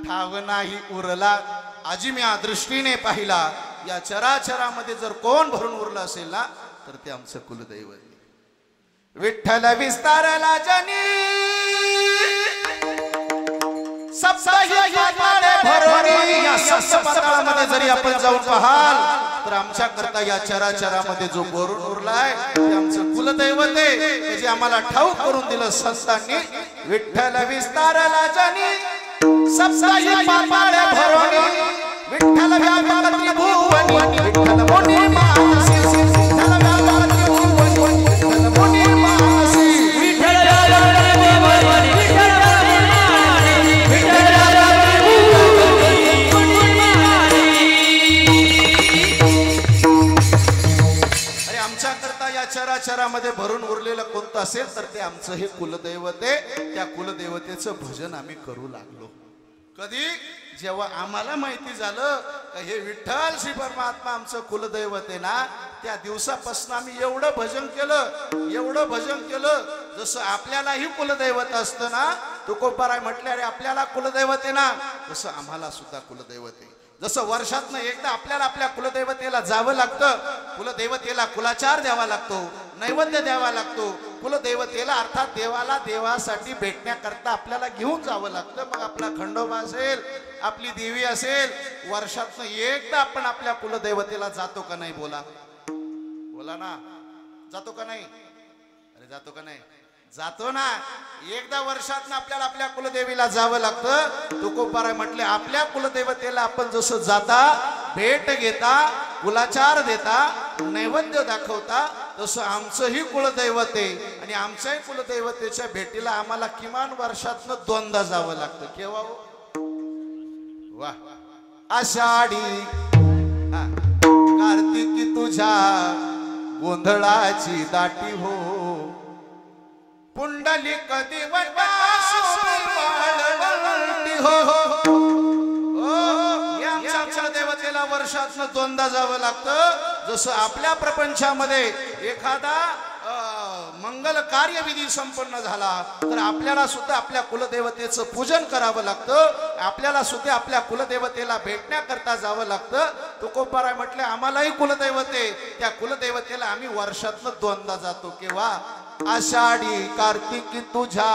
ठाव नाही उरला अजिम्या दृष्टीने पाहिला. या चराचरामध्ये जर कोण भरून उरलं असेल ना तर ते आमचं कुलदैवत. विठ्ठल विस्तारला जनी सप्तपदामध्ये जरी आपण जाऊन पाहाल तर आमच्या करता या चराचरामध्ये जो भरून उरलाय ते आमचं कुलदैवत आहे. जे आम्हाला ठाऊक करून दिलं संतांनी. विठ्ठल विस्तारला जनी सप्ताही पापाळे भरोनी विठ्ठल व्यापक त्रिभुवनी विठ्ठल मुनी मानसी विठ्ठल व्यापक त्रिभुवनी विठ्ठल मुनी मानसी विठ्ठल व्यापक त्रिभुवनी विठ्ठल मुनी विठ्ठल व्यापक त्रिभुवनी अरे आमच्या करता या चराचरामध्ये भरून उरलेलं कोणतं असेल तर ते आमचं हे कुलदैवत आहे. त्या कुलदेवतेचं भजन आम्ही करू लागलो. कधी? जेव्हा आम्हाला माहिती झालं का हे विठ्ठल श्री परमात्मा आमचं कुलदैवत आहे ना त्या दिवसापासून आम्ही एवढं भजन केलं जसं आपल्यालाही कुलदैवत असतं ना. तुकोबराय म्हटले अरे आपल्याला कुलदैवत आहे ना तसं आम्हाला सुद्धा कुलदैवत आहे. जसं वर्षातनं एकदा आपल्याला आपल्या कुलदैवतेला जावं लागतं. कुलदैवतेला कुलाचार द्यावा लागतो नैवेद्य द्यावा लागतो. कुलदेवतेला अर्थात देवाला देवासाठी भेटण्याकरता आपल्याला घेऊन जावं लागतं. मग आपला खंडोबा असेल, आपली देवी असेल, वर्षातनं एकदा आपण आपल्या कुलदेवतेला जातो का नाही? बोला बोला ना, जातो का नाही? अरे जातो का नाही? जातो ना. एकदा वर्षातनं आपल्याला आपल्या कुलदेवीला जावं लागतं. तुकोबाराय म्हटले आपल्या कुलदेवतेला आपण जसं जाता, भेट घेता, कुलाचार देता, नैवेद्य दाखवता, तसं आमचंही कुलदैवत आहे आणि आमच्याही कुलदैवतेच्या भेटीला आम्हाला किमान वर्षातनं 2दा जावं लागतं. केव्हा हो? वा, आषाढी कार्तिकी तुझ्या गोंधळाची दाटी हो, पुंडलिक दिवटा हो. आमच्या देवतेला वर्षातनं 2दा जावं लागतं. जसं आपल्या प्रपंचामध्ये एखादा मंगल कार्यविधी संपन्न झाला तर आपल्याला सुद्धा आपल्या कुलदेवतेचं पूजन करावं लागतं. आपल्याला सुद्धा आपल्या कुलदेवतेला भेटण्याकरता जावं लागतं. तुकोबाराय म्हटले आम्हालाही कुलदैवते, त्या कुलदेवतेला आम्ही वर्षातनं 2दा जातो. केव्हा? आषाढी कार्तिकी तुझ्या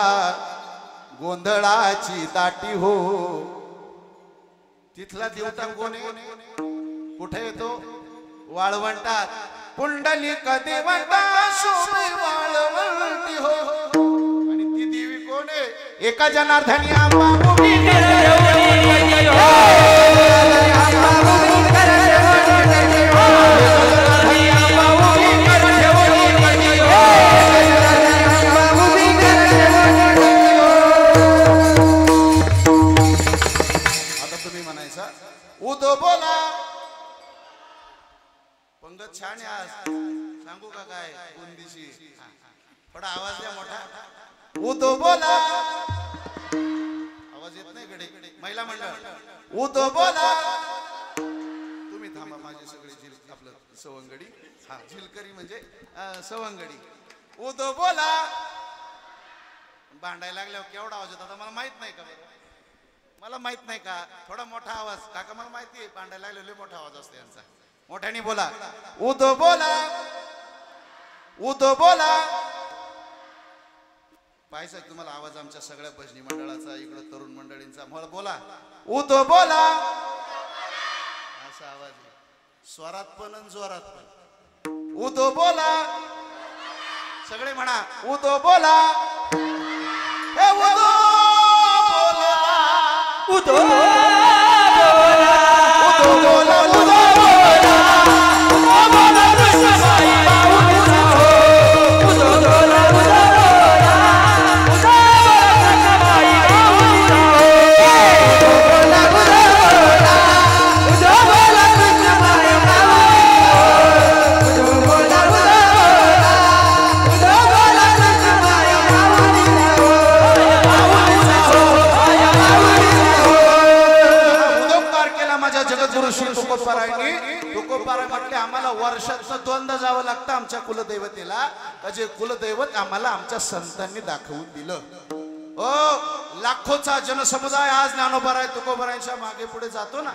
गोंधळाची दाटी हो. तिथला देवता कोण आहे? कुठे येतो? वाळवंटात. पुंडलिक देवता शोभे वाळवंटी हो. आणि ती देवी कोण आहे? एका जनार्दनी आंबा उभी उदो बोला. पंगत छान आहे आज. सांगू का काय? बुंदीशी थोडा आवाज द्या मोठा. उदो बोला. आवाज येत नाही कडे. महिला मंडळ उदो बोला. तुम्ही थांबा. माझे सगळे आपलं सवंगडी. हा, झिलकरी म्हणजे सवंगडी. उदो बोला. भांडायला लागल्यावर केवढा आवाज येतो आता मला माहित नाही का? मला माहित नाही का? थोडा मोठा आवाज. काका मला माहिती आहे भांडायला लागलेले मोठा आवाज असतो यांचा. मोठ्याने बोला. उदो बोला. उदो बोला. पाहिजे तुम्हाला आवाज आमच्या सगळ्या भजनी मंडळाचा, इकडं तरुण मंडळींचा. मला बोला. उदो बोला. असा आवाज स्वरात पण आणि जोरात पण. उदो बोला. सगळे म्हणा उदो बोला. हे उदो बोला. उदो बोला. उदो बोला. उदो बोला. तुकोबाराय म्हटले आम्हाला वर्षातनं 2दा जावं लागतं आमच्या कुलदैवतेला. जे कुलदैवत आम्हाला आमच्या संतांनी दाखवून दिलं. ओ लाखोचा जनसमुदाय आज ज्ञानोबाराय तुकोबारायांच्या मागे पुढे जातो ना.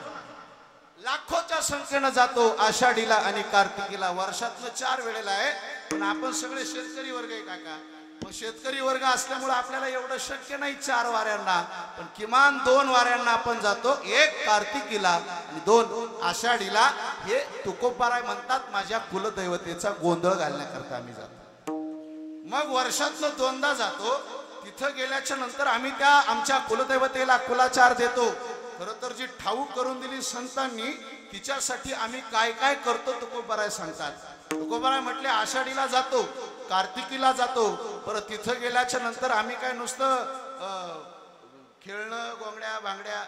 लाखोच्या संख्येनं जातो आषाढीला आणि कार्तिकीला. वर्षातनं 4 वेळेला आहे. पण आपण सगळे शेतकरी वर्ग आहे काका. मग शेतकरी वर्ग असल्यामुळे आपल्याला एवढं शक्य नाही 4 वाऱ्यांना. पण किमान 2 वाऱ्यांना आपण जातो. 1 कार्तिकीला आणि 2 आषाढीला. हे तुकोबाराय म्हणतात माझ्या कुलदैवतेचा गोंधळ घालण्याकरता आम्ही जातो. मग वर्षातनं 2दा जातो. तिथं गेल्याच्या नंतर आम्ही त्या आमच्या कुलदैवतेला कुलाचार देतो. खरं तर जी ठाऊक करून दिली संतांनी तिच्यासाठी आम्ही काय काय करतो तुकोबाराय सांगतात. तुकोबाराय म्हटले आषाढीला जातो, कार्तिकीला जातो. परत तिथं गेल्याच्या नंतर आम्ही काय नुसतं खेळणं गोंगड्या बांगड्या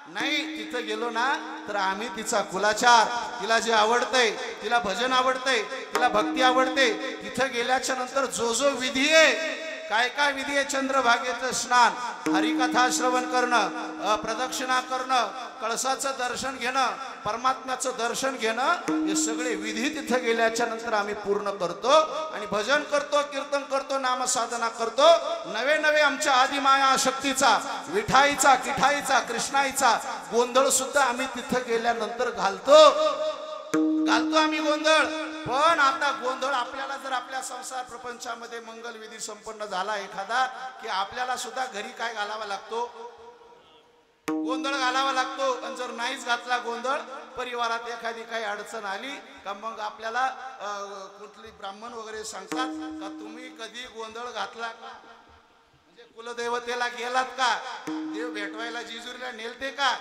नाही. तिथं गेलो ना तर आम्ही तिचा कुलाचार, तिला जे आवडतंय, तिला भजन आवडतंय, तिला भक्ती आवडते, तिथं गेल्याच्या नंतर जो जो विधी आहे, काय काय विधी आहे, चंद्रभागेचं स्नान, हरिकथा श्रवण करणं, प्रदक्षिणा करणं, कळसाचं दर्शन घेणं, परमात्म्याचं दर्शन घेणं, हे सगळे विधी तिथं गेल्याच्या नंतर आम्ही पूर्ण करतो. आणि भजन करतो, कीर्तन करतो, नामसाधना करतो. नवे नवे आमच्या आदिमाया शक्तीचा, विठाईचा, किठाईचा, कृष्णाईचा गोंधळ सुद्धा आम्ही तिथं गेल्यानंतर घालतो आम्ही गोंधळ. पण आता गोंधळ आपल्याला जर आपल्या संसार प्रपंचामध्ये मंगलविधी संपन्न झाला एखादा की आपल्याला सुद्धा घरी काय घालावा लागतो, गोंधळ घालावा लागतो. आणि जर नाहीच घातला गोंधळ, परिवारात एखादी काही अडचण आली का मग आपल्याला कुठली ब्राह्मण वगैरे सांगतात का तुम्ही कधी गोंधळ घातला का, म्हणजे कुलदेवतेला गेलात का, देव भेटवायला जिजुरीला नेलते का.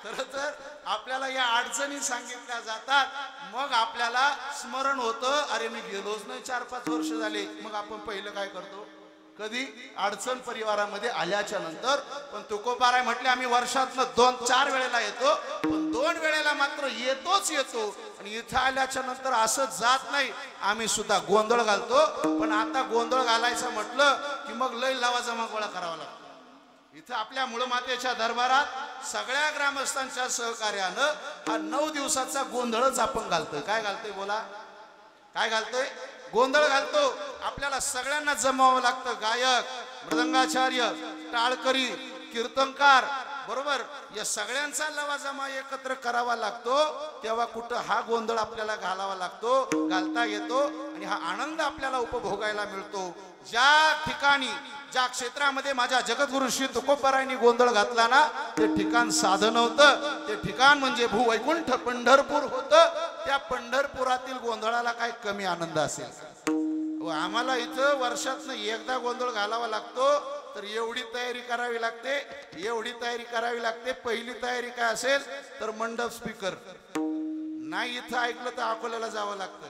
खरं तर आपल्याला या अडचणी सांगितल्या जातात, मग आपल्याला स्मरण होतं अरे मी गेलोच नाही 4-5 वर्ष झाले. मग आपण पहिलं काय करतो, कधी अडचण परिवारामध्ये आल्याच्या नंतर. पण तुकोबाराय म्हटले आम्ही वर्षातनं 2-4 वेळेला येतो, पण 2 वेळेला मात्र येतोच येतो. आणि इथं आल्याच्या नंतर असं जात नाही, आम्ही सुद्धा गोंधळ घालतो. पण आता गोंधळ घालायचं म्हटलं की मग लय लावा जमा गोळा करावा लागतो. इथं आपल्या मूळमातेच्या दरबारात सगळ्या ग्रामस्थांच्या सहकार्यानं हा 9 दिवसाचा गोंधळच आपण घालतोय. काय घालतोय बोला, काय घालतोय, गोंधळ घालतो. आपल्याला सगळ्यांना जमावं लागतं, गायक, मृदंगाचार्य, टाळकरी, कीर्तनकार, बरोबर, या सगळ्यांचा लवाजमा एकत्र करावा लागतो. तेव्हा कुठं हा गोंधळ आपल्याला घालावा लागतो, घालता येतो आणि हा आनंद आपल्याला उपभोगायला मिळतो. ज्या ठिकाणी ज्या क्षेत्रामध्ये माझ्या जगद्गुरु श्री तुकोबारायांनी गोंधळ घातला ना, ते ठिकाण साधन होतं. ते ठिकाण म्हणजे भूवैकुंठ पंढरपूर होतं. त्या पंढरपुरातील गोंधळाला काय कमी आनंद असेल. आम्हाला इथं वर्षातनं एकदा गोंधळ घालावा लागतो, तर एवढी तयारी करावी लागते, एवढी तयारी करावी लागते. पहिली तयारी काय असेल तर मंडप स्पीकर नाही, इथं ऐकलं तर अकोल्याला जावं लागतं,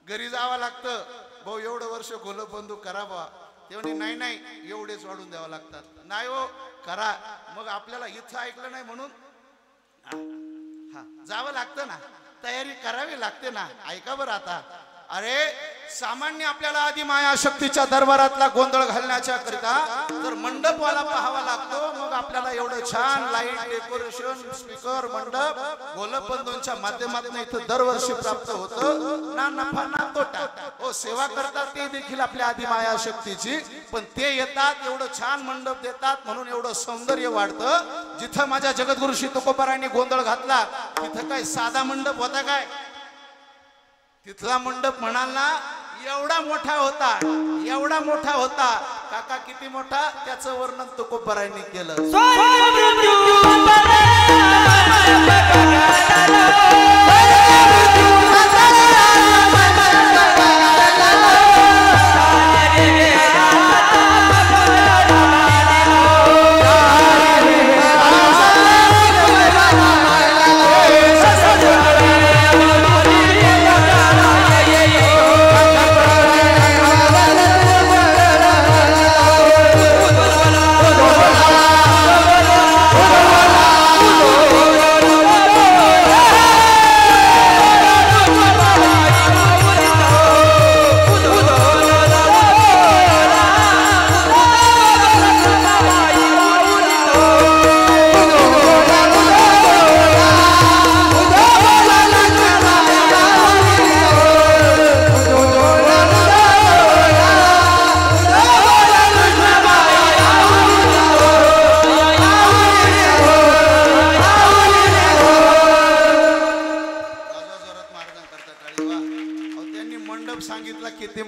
घरी जावं लागतं. भाऊ एवढं वर्ष गोल बंदूक करा बा, ते म्हणे नाही नाही एवढेच वाढून द्यावं लागतात. नाही हो करा. मग आपल्याला इथं ऐकलं नाही म्हणून हा जावं लागतं ना, तयारी करावी लागते ना. ऐका बरं आता, अरे सामान्य आपल्याला आदि मायाशक्तीच्या दरबारातला गोंधळ घालण्याच्या करिता जर मंडपवाला पाहावा लागतो, मग आपल्याला एवढं छान लाईट डेकोरेशन, स्पीकर, मंडप, गोलबंधूंच्या माध्यमातून इथं दरवर्षी प्राप्त होतं. ना नफा ना तोटा. हो, सेवा करतात ते देखील आपल्या आदि मायाशक्तीची, पण ते येतात एवढं छान मंडप देतात म्हणून एवढं सौंदर्य वाढतं. जिथं माझ्या जगद्गुरु श्री तुकोबारायांनी गोंधळ घातला तिथं काय साधा मंडप होता काय, तिथला मंडप म्हणाल ना एवढा मोठा होता, एवढा मोठा होता. काका किती मोठा, त्याचं वर्णन तुकोबारायांनी केलं.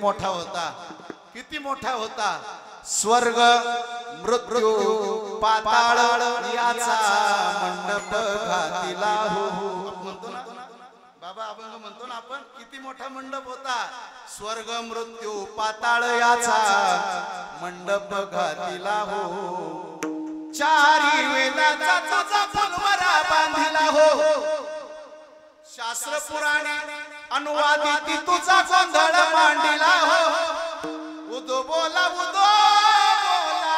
मोठा होता, किती मोठा होता. स्वर्ग मृत्यू पाताळ याचा मंडप घातिला हो. म्हणतो ना बाबा, अभंग म्हणतो ना आपण, किती मोठा मंडप होता. स्वर्ग मृत्यू पाताळ याचा मंडप घातिला हो. चारी वेदाचा तुझा फुलवरा बांधिला हो. शास्त्र पुराणे अनुवादित तुझा गोंधळ मांडिला हो. उदो बोला उदो बोला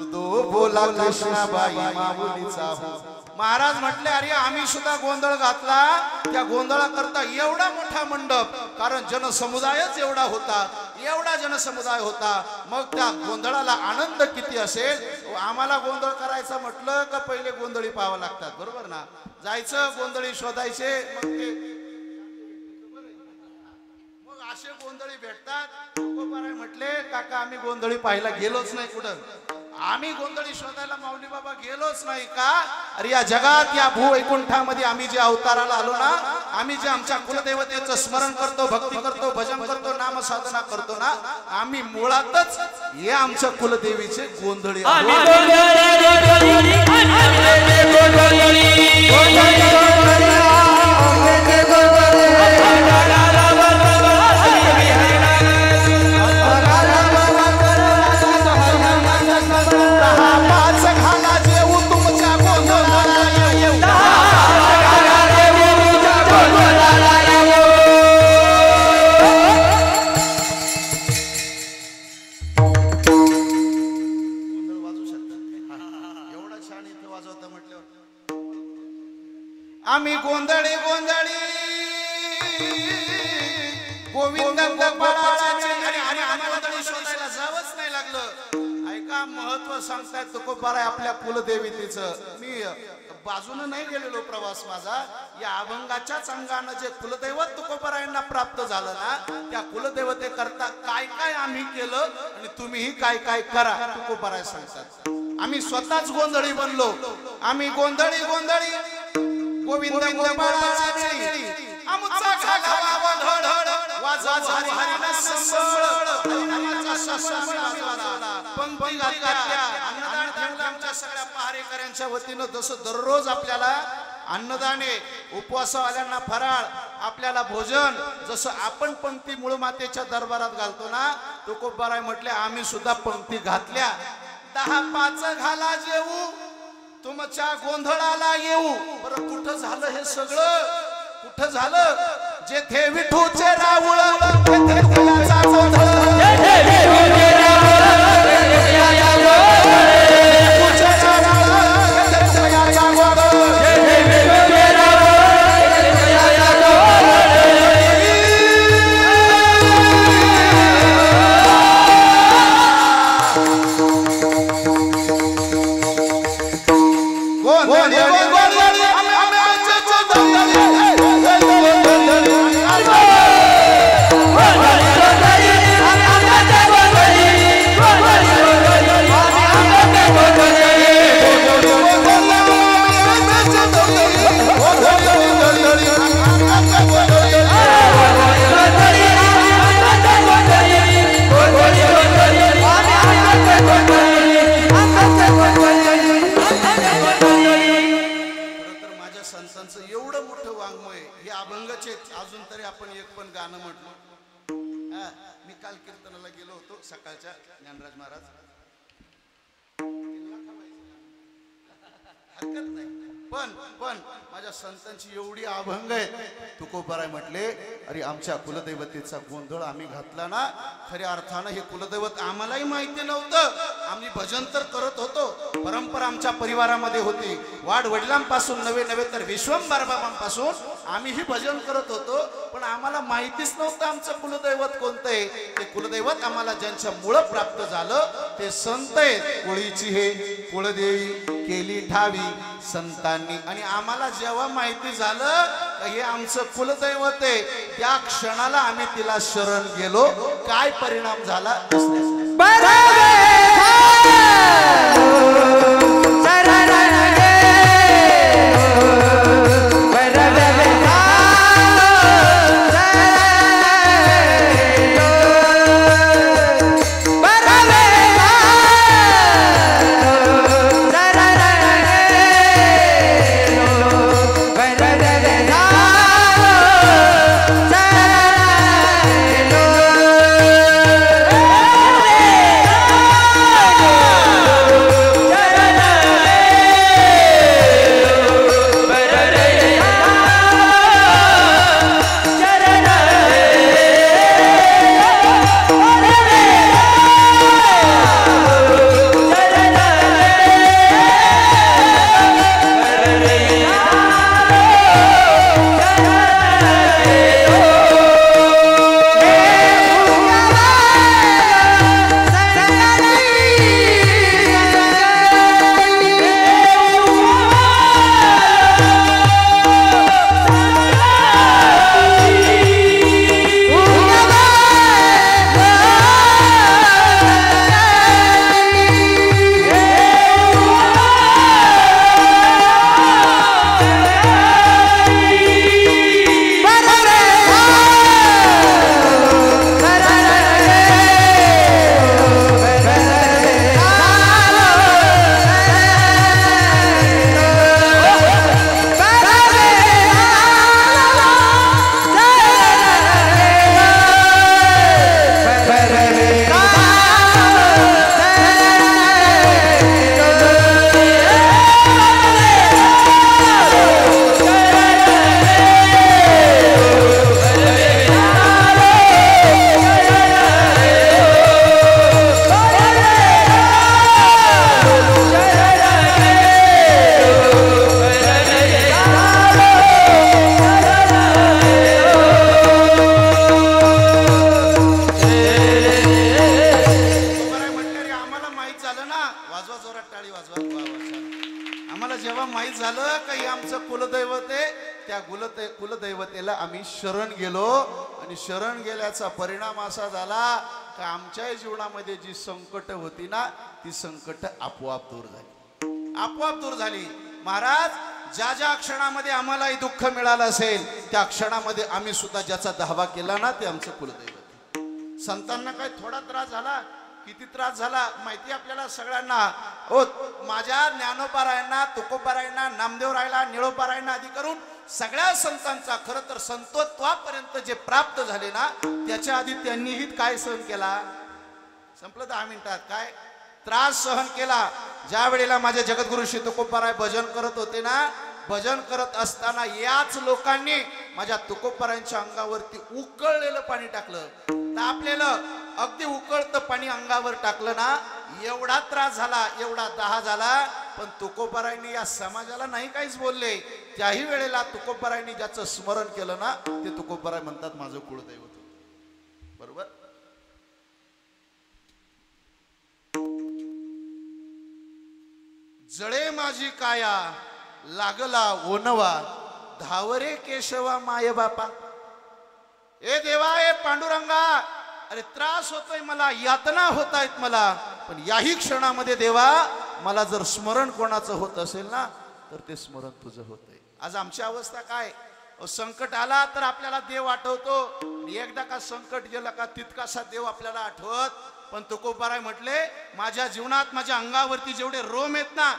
उदो बोला कृष्णाबाई माऊलीचा हो. महाराज म्हटले अरे आम्ही सुद्धा गोंधळ घातला, त्या गोंधळाकरता एवढा मोठा मंडप, कारण जनसमुदायच एवढा होता, एवढा जनसमुदाय होता. मग त्या गोंधळाला आनंद किती असेल. आम्हाला गोंधळ करायचं म्हटलं का पहिले गोंधळी पाहावं लागतात, बरोबर ना. जायचं गोंधळी शोधायचे, मग असे गोंधळी भेटतात. तुकोबाराय म्हटले काका आम्ही गोंधळी पाहायला गेलोच नाही कुठं, आम्ही गोंधळी शोधायला माऊली बाबा गेलोच नाही का. अरे या जगात या भूवैकुंठामध्ये आम्ही जे अवताराला आलो ना, आम्ही जे आमच्या कुलदेवतेचं स्मरण करतो, भक्ती करतो, भजन करतो, नाम साधना करतो ना, आम्ही मुळातच हे आमच्या कुलदेवीचे गोंधळी आम्ही गोंधळी गोंधळी गोविंद गोपाळाची आणि गोंधळी शोधायला जावंच नाही लागलं. ऐका, महत्व सांगतायत तुकोबाराय आपल्या कुलदेवतेचं. मी बाजूने नाही गेलेलो प्रवास माझा. या अभंगाच्याच अंगानं जे कुलदैवत तुकोबारायांना प्राप्त झालं ना, त्या कुलदेवते करता काय काय आम्ही केलं आणि तुम्हीही काय काय करा तुकोबाराय सांगतात. आम्ही स्वतःच गोंधळी बनलो. आम्ही गोंधळी गोंधळी गोविंद गोपाळाची आमचा घालावा धड वाजवा हरिना संबळ नामाचा ससामी वाजवाला पंक्ती घातल्या. अन्नदान ठेवलं आमच्या सगळ्या पहारेकऱ्यांच्या वतीनं. जसं दररोज आपल्याला अन्नदाने, उपवासवाल्यांना फराळ, आपल्याला भोजन, जसं आपण पंक्ती मूळ मातेच्या दरबारात घालतो ना, तुकोबाराय म्हटले आम्ही सुद्धा पंक्ती घातल्या. 10-5 घाला जेऊ, तुमच्या गोंधळाला येऊ. बरं कुठं झालं हे सगळं? कुठं झालं? जेथे विठूचे रावळ तेथे फुलाचा गोंधळ. एवढं मोठं वाङ्मय हे अभंगाचे. अजून तरी आपण एक पण गाणं म्हटलं. मी काल कीर्तनाला गेलो होतो सकाळच्या, ज्ञानराज महाराज. हरकत नाही, पण माझ्या संतांची एवढी अभंग आहे. तुकोबाराय म्हटले अरे आमच्या कुलदैवतेचा गोंधळ आम्ही घातला ना, खऱ्या अर्थानं हे कुलदैवत आम्हालाही माहिती नव्हतं. आम्ही भजन तर करत होतो, परंपरा आमच्या परिवारामध्ये होती. वाढ वडिलांपासून नवे तर विश्वंभर बाबांपासून आम्हीही भजन करत होतो, पण आम्हाला माहितीच नव्हतं आमचं कुलदैवत कोणतं आहे. ते कुलदैवत आम्हाला ज्यांच्या मुळ प्राप्त झालं ते संत आहेत. कोळीची हे कुलदेवी केली ठावी संतांनी. आणि आम्हाला जेव्हा माहिती झालं हे आमचं कुलदैवत आहे, त्या क्षणाला आम्ही तिला शरण गेलो. काय परिणाम झाला? शरण गेलो आणि शरण गेल्याचा परिणाम असा झाला की आमच्या जीवनामध्ये जी संकट होती ना ती संकट आपोआप दूर झाली, आपोआप दूर झाली. महाराज ज्या ज्या क्षणामध्ये आम्हालाही दुःख मिळालं असेल त्या क्षणामध्ये आम्ही सुद्धा ज्याचा दावा केला ना ते आमचं कुलदैवत. संतांना काय थोडा त्रास झाला, किती त्रास झाला माहिती आपल्याला सगळ्यांना. हो, माझ्या ज्ञानोपारायणा, तुकोपारायणा, नामदेवरायला, निळोपारायणा आदी करून सगळ्या संतांचा खरं तर संतत्वापर्यंत जे प्राप्त झाले ना त्याच्या आधी त्यांनीही काय सहन केला. संपलं 10 मिनिटात. काय त्रास सहन केला. ज्या वेळेला माझे जगद्गुरु श्री तुकोबाराय भजन करत होते ना, भजन करत असताना याच लोकांनी माझ्या तुकोबारायांच्या अंगावरती उकळलेलं पाणी टाकलं, तापलेलं अगदी उकळतं पाणी अंगावर टाकलं ना, एवढा त्रास झाला, एवढा दाह झाला. पण तुकोबारायांनी या समाजाला नाही काहीच बोलले. त्याही वेळेला तुकोबारायांनी ज्याचं स्मरण केलं ना ते तुकोबाराय म्हणतात माझं कुळदैवत. बरोबर. जळे माझी काया लागला ओनवा, धावरे केशवा माय बापा. ए देवा, ए पांडुरंगा, अरे त्रास होतोय मला, यातना होत आहेत मला, पण याही क्षणामध्ये देवा मला जर स्मरण कोणाचं होत असेल ना तर ते स्मरण तुझं होतंय. आज आमची अवस्था काय, संकट आला तर आपल्याला देव आठवतो, एकदा का संकट गेला का तितकासा देव आपल्याला आठवत. पण तुकोबाराय म्हटले माझ्या जीवनात माझ्या अंगावरती जेवढे रोम आहेत ना,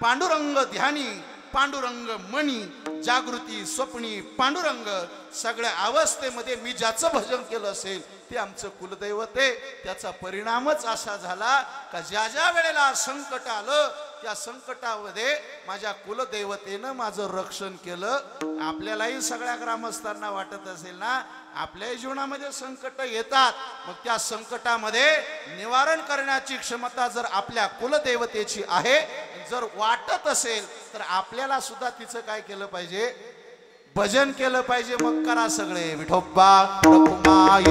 पांडुरंग ध्यानी, पांडुरंग मणी, जागृती स्वप्नी पांडुरंग, सगळ्या अवस्थेमध्ये मी ज्याचं भजन केलं असेल ते आमचं कुलदैवत आहे. त्याचा परिणामच असा झाला का ज्या ज्या वेळेला संकट आलं त्या संकटामध्ये माझ्या कुलदैवतेनं माझं रक्षण केलं. आपल्यालाही सगळ्या ग्रामस्थांना वाटत असेल ना आपल्या जीवनामध्ये संकट येतात, मग त्या संकटामध्ये निवारण करण्याची क्षमता जर आपल्या कुलदेवतेची आहे, जर वाटत असेल तर आपल्याला सुद्धा तिचं काय केलं पाहिजे, भजन केलं पाहिजे. मग करा सगळे विठोबा रखुमाई,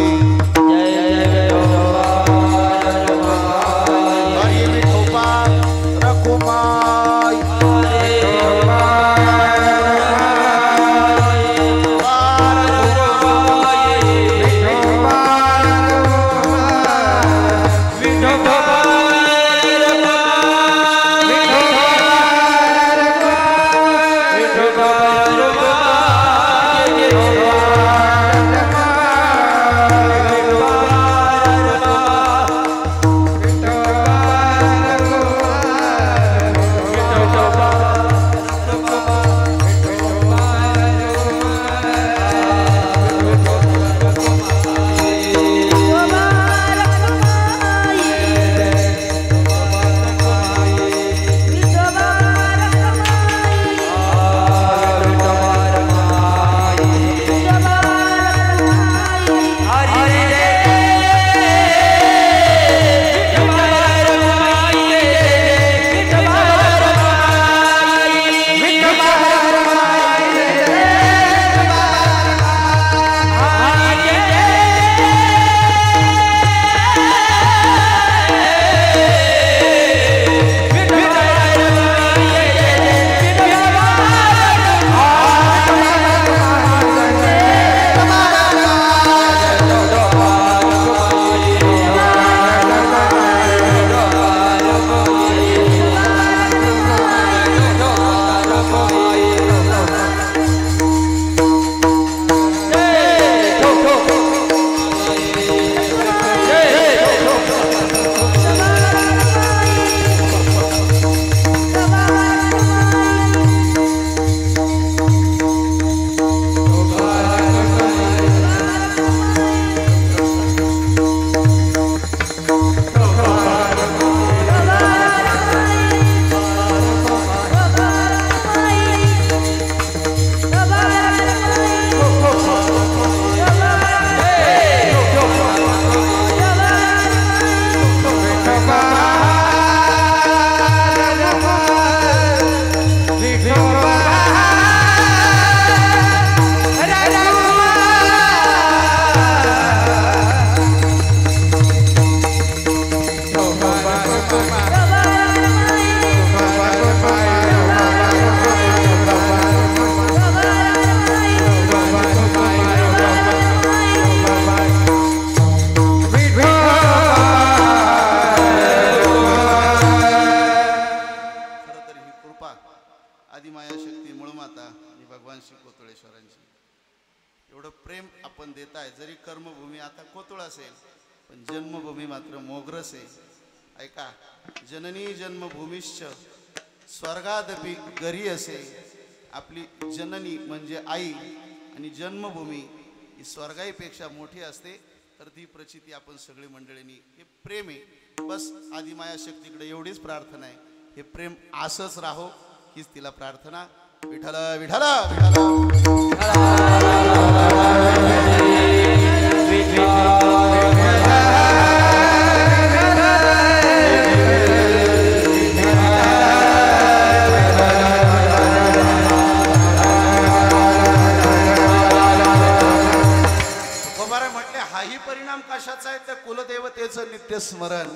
हरी विठोबा रखुमाई, जन्मभूमी आता कोतुळ असेल, पण जन्मभूमी मात्र मोगरस आहे. ऐका, जननी जन्मभूमीश्च स्वर्गादपि गरी असे. आपली जननी म्हणजे आई आणि जन्मभूमी ही स्वर्गाईपेक्षा मोठी असते. तर ती प्रचिती आपण सगळी मंडळींनी, हे प्रेम आहे. बस आदिमाया शक्तीकडे एवढीच प्रार्थना आहे, हे प्रेम असंच राहो हीच तिला प्रार्थना. विठ्ठल विठ्ठल हाही परिणाम कशाचा आहे, तर कुलदेवतेचं नित्य स्मरण.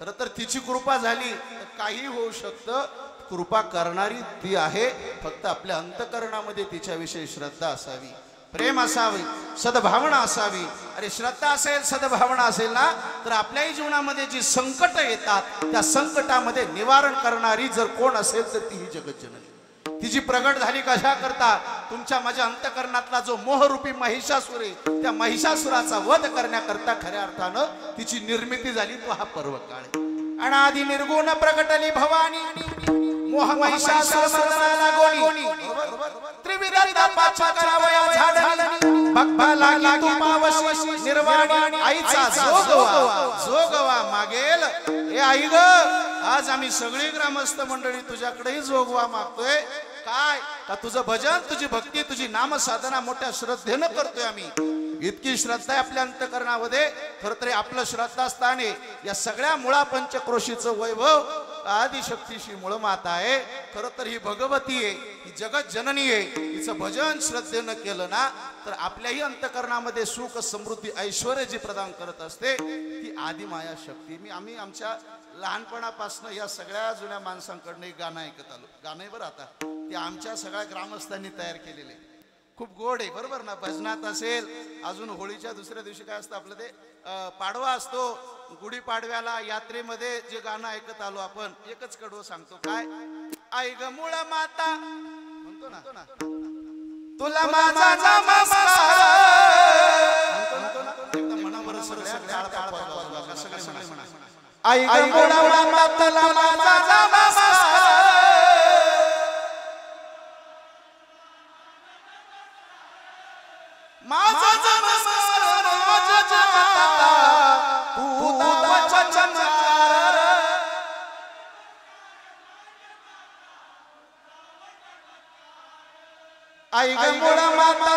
खरं तर तिची कृपा झाली तर काही होऊ शकतं. कृपा करणारी ती आहे, फक्त आपल्या अंतकरणामध्ये तिच्याविषयी श्रद्धा असावी, प्रेम असावे, सद्भावना असावी. अरे श्रद्धा असेल, सद्भावना असेल ना, तर आपल्याही जीवनामध्ये जी संकट येतात त्या संकटामध्ये निवारण करणारी जर कोण असेल तर ती ही जगज्जननी. तिची प्रगट झाली कशा करता, तुमच्या माझ्या अंतकरणातला जो मोहरूपी महिषासुर आहे त्या महिषासुराचा वध करण्याकरता खऱ्या अर्थानं तिची निर्मिती झाली. तो हा पर्व काळ. अनादि निर्गुण प्रगटली भवानी, मोह महिषासुर मर्दनाला गोनी. त्रिविधा पाचा करावया झाडणी, भक्ता लागी तुपावशी निर्वाणी. आईचा जोगवा मागेल. हे आई ग, आज आम्ही सगळी ग्रामस्थ मंडळी तुझ्याकडेही जोगवा मागतोय. काय का तुझं भजन, तुझी भक्ती, तुझी नामसाधना मोठ्या श्रद्धेनं करतोय आम्ही. इतकी श्रद्धा आहे आपल्या अंतकरणामध्ये. खरं तरी आपलं श्रद्धास्थान आहे या सगळ्या मुळा पंचक्रोशीचं वैभव आदिशक्तीशी मूळ माता आहे. खरं तर ही भगवती आहे, ही जगत जननी आहे. हिचं भजन श्रद्धेनं केलं ना तर आपल्याही अंतकरणामध्ये सुख समृद्धी ऐश्वर्य जी प्रदान करत असते ती आदिमाया शक्ती. आम्ही आमच्या लहानपणापासून या सगळ्या जुन्या माणसांकडनं एक गाणं ऐकत आलो. गाणं आहे बरं आता, ते आमच्या सगळ्या ग्रामस्थांनी तयार केलेले. खूप गोड आहे, बरोबर ना. भजनात असेल, अजून होळीच्या दुसऱ्या दिवशी काय असतं आपलं ते पाडवा असतो. गुढी पाडव्याला यात्रेमध्ये जे गाणं ऐकत आलो आपण, एकच कडवं सांगतो. काय आई ग मुळ माता म्हणतो ना, तुला माझा नमस्कार एकदम मनावर सगळे म्हणा. आई ग मुळ माता तुला माझा नमस्कार. माझा नमस्कार माझा जगता तू वचनकार. आई ग मुळ माता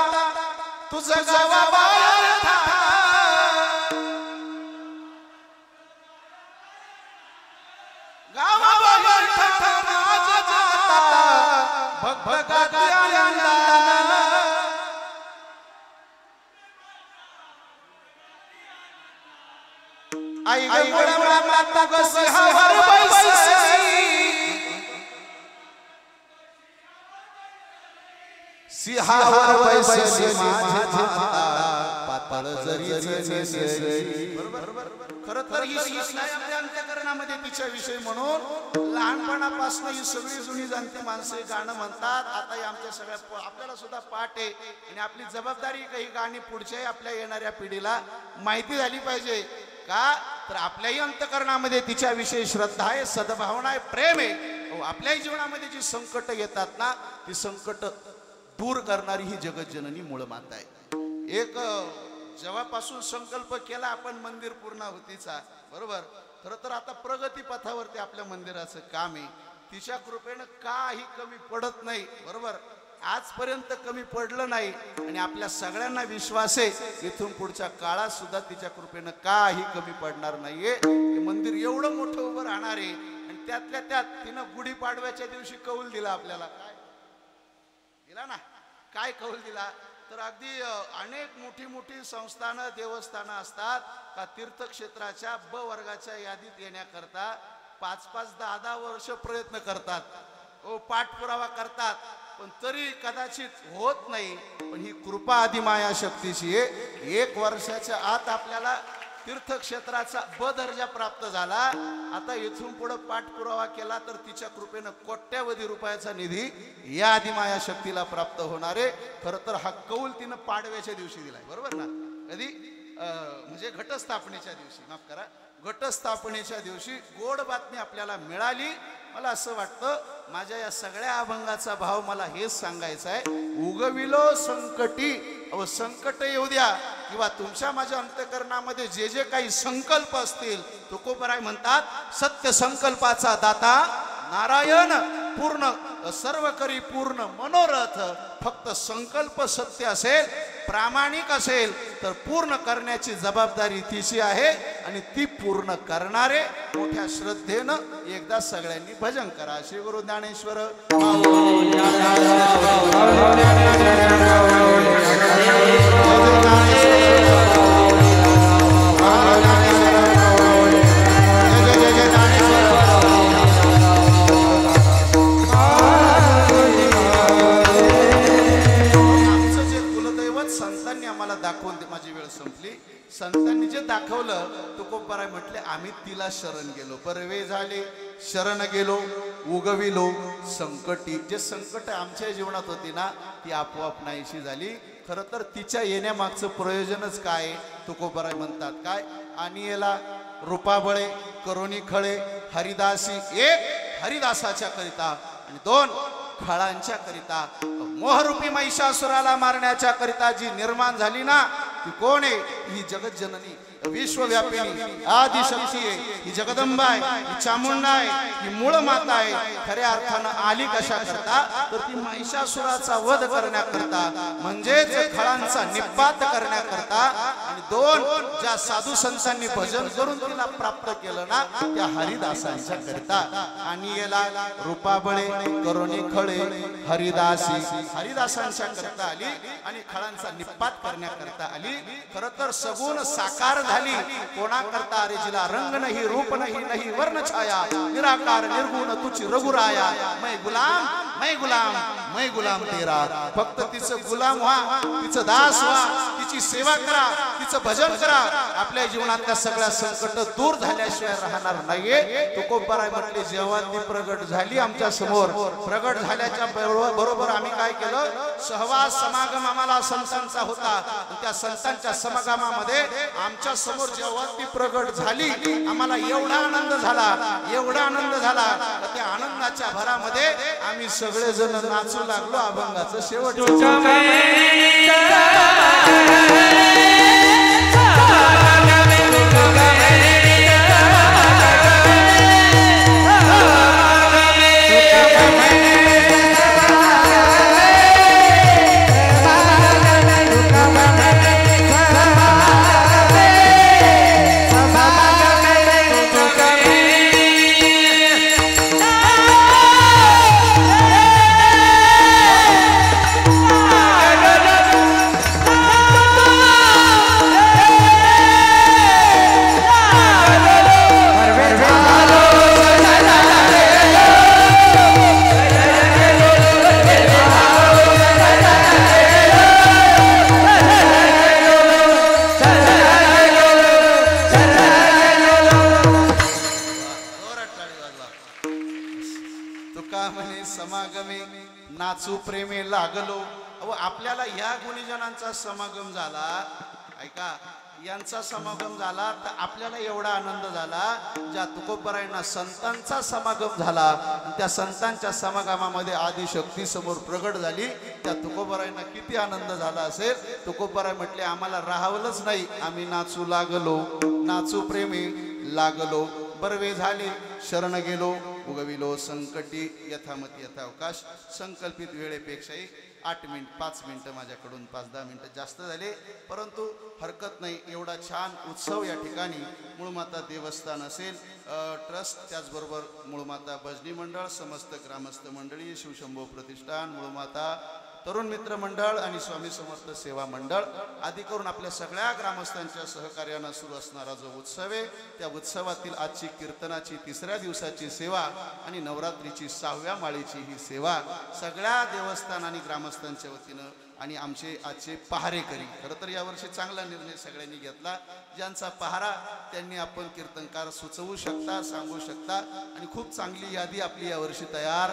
तुझं गावा बाहेर गावा बाहेर माझा जगता भगभगाती आनंदानं. आई ग मुळ माता गसिहावर बैसी, सिहावर बैसी माझी पाताळ जरीचे नेसरी. खरं तर ही आपल्या अंतकरणामध्ये तिच्याविषयी म्हणून लहानपणापासून ही सगळी जुनी जाणती माणसं गाणं म्हणतात. आता आमच्या सगळ्या आपल्याला सुद्धा पाठ आहे आणि आपली जबाबदारी काही गाणी पुढच्या आपल्या येणाऱ्या पिढीला माहिती झाली पाहिजे. का तर आपल्याही अंतकरणामध्ये तिच्याविषयी श्रद्धा आहे, सद्भावना आहे, प्रेम आहे. आपल्याही जीवनामध्ये जी संकट येतात ना ती संकट दूर करणारी ही जगज्जननी मूळ माता आहे. एक जेव्हापासून संकल्प केला आपण मंदिर पूर्णाहुतीचा, बरोबर. खरं तर आता प्रगती पथावरती आपल्या मंदिराचं काम आहे. तिच्या कृपेनं काही कमी पडत नाही, बरोबर. आजपर्यंत कमी पडलं नाही आणि आपल्या सगळ्यांना विश्वास आहे इथून पुढच्या काळात सुद्धा तिच्या कृपेनं काही कमी पडणार नाहीये. हे मंदिर एवढं मोठं उभं राहणार आहे आणि त्यातल्या त्यात तिनं गुढी पाडव्याच्या दिवशी कौल दिला आपल्याला. काय दिला ना, काय कौल दिला तर अगदी अनेक मोठी मोठी संस्थानं देवस्थानं असतात का तीर्थक्षेत्राच्या ब वर्गाच्या यादीत येण्याकरता 5-5, 10-10 वर्ष प्रयत्न करतात, पाठपुरावा करतात, पण तरी कदाचित होत नाही. पण ही कृपा आदिमाया शक्तीची आहे. 1 वर्षाच्या आत आपल्याला तीर्थक्षेत्राचा ब दर्जा प्राप्त झाला. आता इथून पुढे पाठपुरावा केला तर तिच्या कृपेनं कोट्यावधी रुपयाचा निधी या आदिमाया शक्तीला प्राप्त होणार आहे. खरं तर हा कौल तिनं पाडव्याच्या दिवशी दिलाय, बरोबर ना. कधी म्हणजे घटस्थापनेच्या दिवशी, माफ करा, घटस्थापनेच्या दिवशी गोड बातमी आपल्याला मिळाली. मला असं वाटतं माझ्या या सगळ्या अभंगाचा भाव मला हेच सांगायचा आहे, उगविलो संकटी, अहो संकट येऊ द्या किंवा तुमच्या माझ्या अंतःकरणामध्ये जे जे काही संकल्प असतील, तुकोबराय म्हणतात सत्य संकल्पाचा दाता नारायण, पूर्ण सर्व करी पूर्ण मनोरथ. फक्त संकल्प सत्य असेल, प्रामाणिक असेल तर पूर्ण करण्याची जबाबदारी तिची आहे आणि ती पूर्ण करणारे मोठ्या श्रद्धेनं एकदा सगळ्यांनी भजन करा. श्री गुरु ज्ञानेश्वर दाखवून दे. माझी वेळ संपली. संतांनी जे दाखवलं तुकोबराय म्हटले आम्ही तिला शरण गेलो, परवे झाले शरण गेलो, उगविलो संकटी. जे संकट आमच्या जीवनात होती ना ती आपोआप नाहीशी झाली. खरं तर तिच्या येण्यामागचं प्रयोजनच काय तुकोबराय म्हणतात काय, आणि याला रूपाबळे करोनी खळे हरिदासी, एक हरिदासाच्या करिता आणि दोन खळांच्या करिता, मोहरूपी महिषासुराला मारण्याच्या करिता जी निर्माण झाली ना ती कोण आहे, ही जगत जननी विश्वव्यापिनी आदिशक्ती आहे, ही जगदंबा आहे, ही चामुंडा आहे, ही मूळ माता आहे. खऱ्या अर्थानं आली कशा करता तर ती महिषासुराचा वध करण्याकरता, म्हणजेच खळांचा निपात करण्याकरता. आणि दोन ज्या साधू संतांनी भजन करून तिला प्राप्त केलं ना त्या हरिदासांच्या करता. आणि याला रूपाबळे करोनी खळे हरिदासी, हरिदासांच्या करता आली आणि खळांचा निपात करण्याकरता आली. खरं तर सगुण साकार झाली कोणा करता, अरे जिला रंग नाही रूप नाही नाही वर्ण छाया, निराकार निर्गुण तुझी रघुराया, मैं गुलाम मैं गुलाम तेरा. फक्त तिचं गुलाम व्हा, तिचं दास व्हा, तिची सेवा करा, तिचं भजन करा. आपल्या जीवनातल्या सगळ्या संकट दूर झाल्याशिवाय राहणार नाहीये. तुकोबराय म्हटले जेव्हा ती प्रगट झाली आमच्या समोर, प्रगट झाल्याच्या बरोबर आम्ही काय केलं, सहवास समागम आम्हाला संतांचा होता. त्या संतांच्या समागमामध्ये आमच्या समोर जेव्हा ती प्रगट झाली आम्हाला एवढा आनंद झाला, एवढा आनंद झाला. त्या आनंदाच्या भरामध्ये आम्ही सगळेजण नाचू लागलो अभंगाचं शेवटचं. नाचू प्रेमे लागलो. अहो आपल्याला ह्या गुणीजनांचा समागम झाला, ऐका, यांचा समागम झाला तर आपल्याला एवढा आनंद झाला. ज्या तुकोबरायांना संतांचा समागम झाला, त्या संतांच्या समागमामध्ये आदिशक्ती समोर प्रगट झाली, त्या तुकोबरायांना किती आनंद झाला असेल. तुकोबराय म्हटले आम्हाला राहावलंच नाही, आम्ही नाचू लागलो, नाचू प्रेमे लागलो, बरवे झाले शरण गेलो, उगविलो संकटी यथामती यथावकाश. संकल्पित वेळेपेक्षाही 8 मिनिट 5 मिनिटं माझ्याकडून 5-10 मिनिटं जास्त झाले, परंतु हरकत नाही. एवढा छान उत्सव या ठिकाणी मूळमाता देवस्थान असेल ट्रस्ट, त्याचबरोबर मूळमाता भजनी मंडळ, समस्त ग्रामस्थ मंडळी, शिवशंभो प्रतिष्ठान, मूळमाता तरुण मित्र मंडळ आणि स्वामी समर्थ सेवा मंडळ आदी करून आपल्या सगळ्या ग्रामस्थांच्या सहकार्यानं सुरू असणारा जो उत्सव आहे, त्या उत्सवातील आजची कीर्तनाची 3ऱ्या दिवसाची सेवा आणि नवरात्रीची 6व्या माळेची ही सेवा सगळ्या देवस्थान आणि ग्रामस्थांच्या वतीनं आणि आमचे आजचे पहारेकरी. खरं तर यावर्षी चांगला निर्णय सगळ्यांनी घेतला. ज्यांचा पहारा त्यांनी आपण कीर्तनकार सुचवू शकता, सांगू शकता आणि खूप चांगली यादी आपली यावर्षी तयार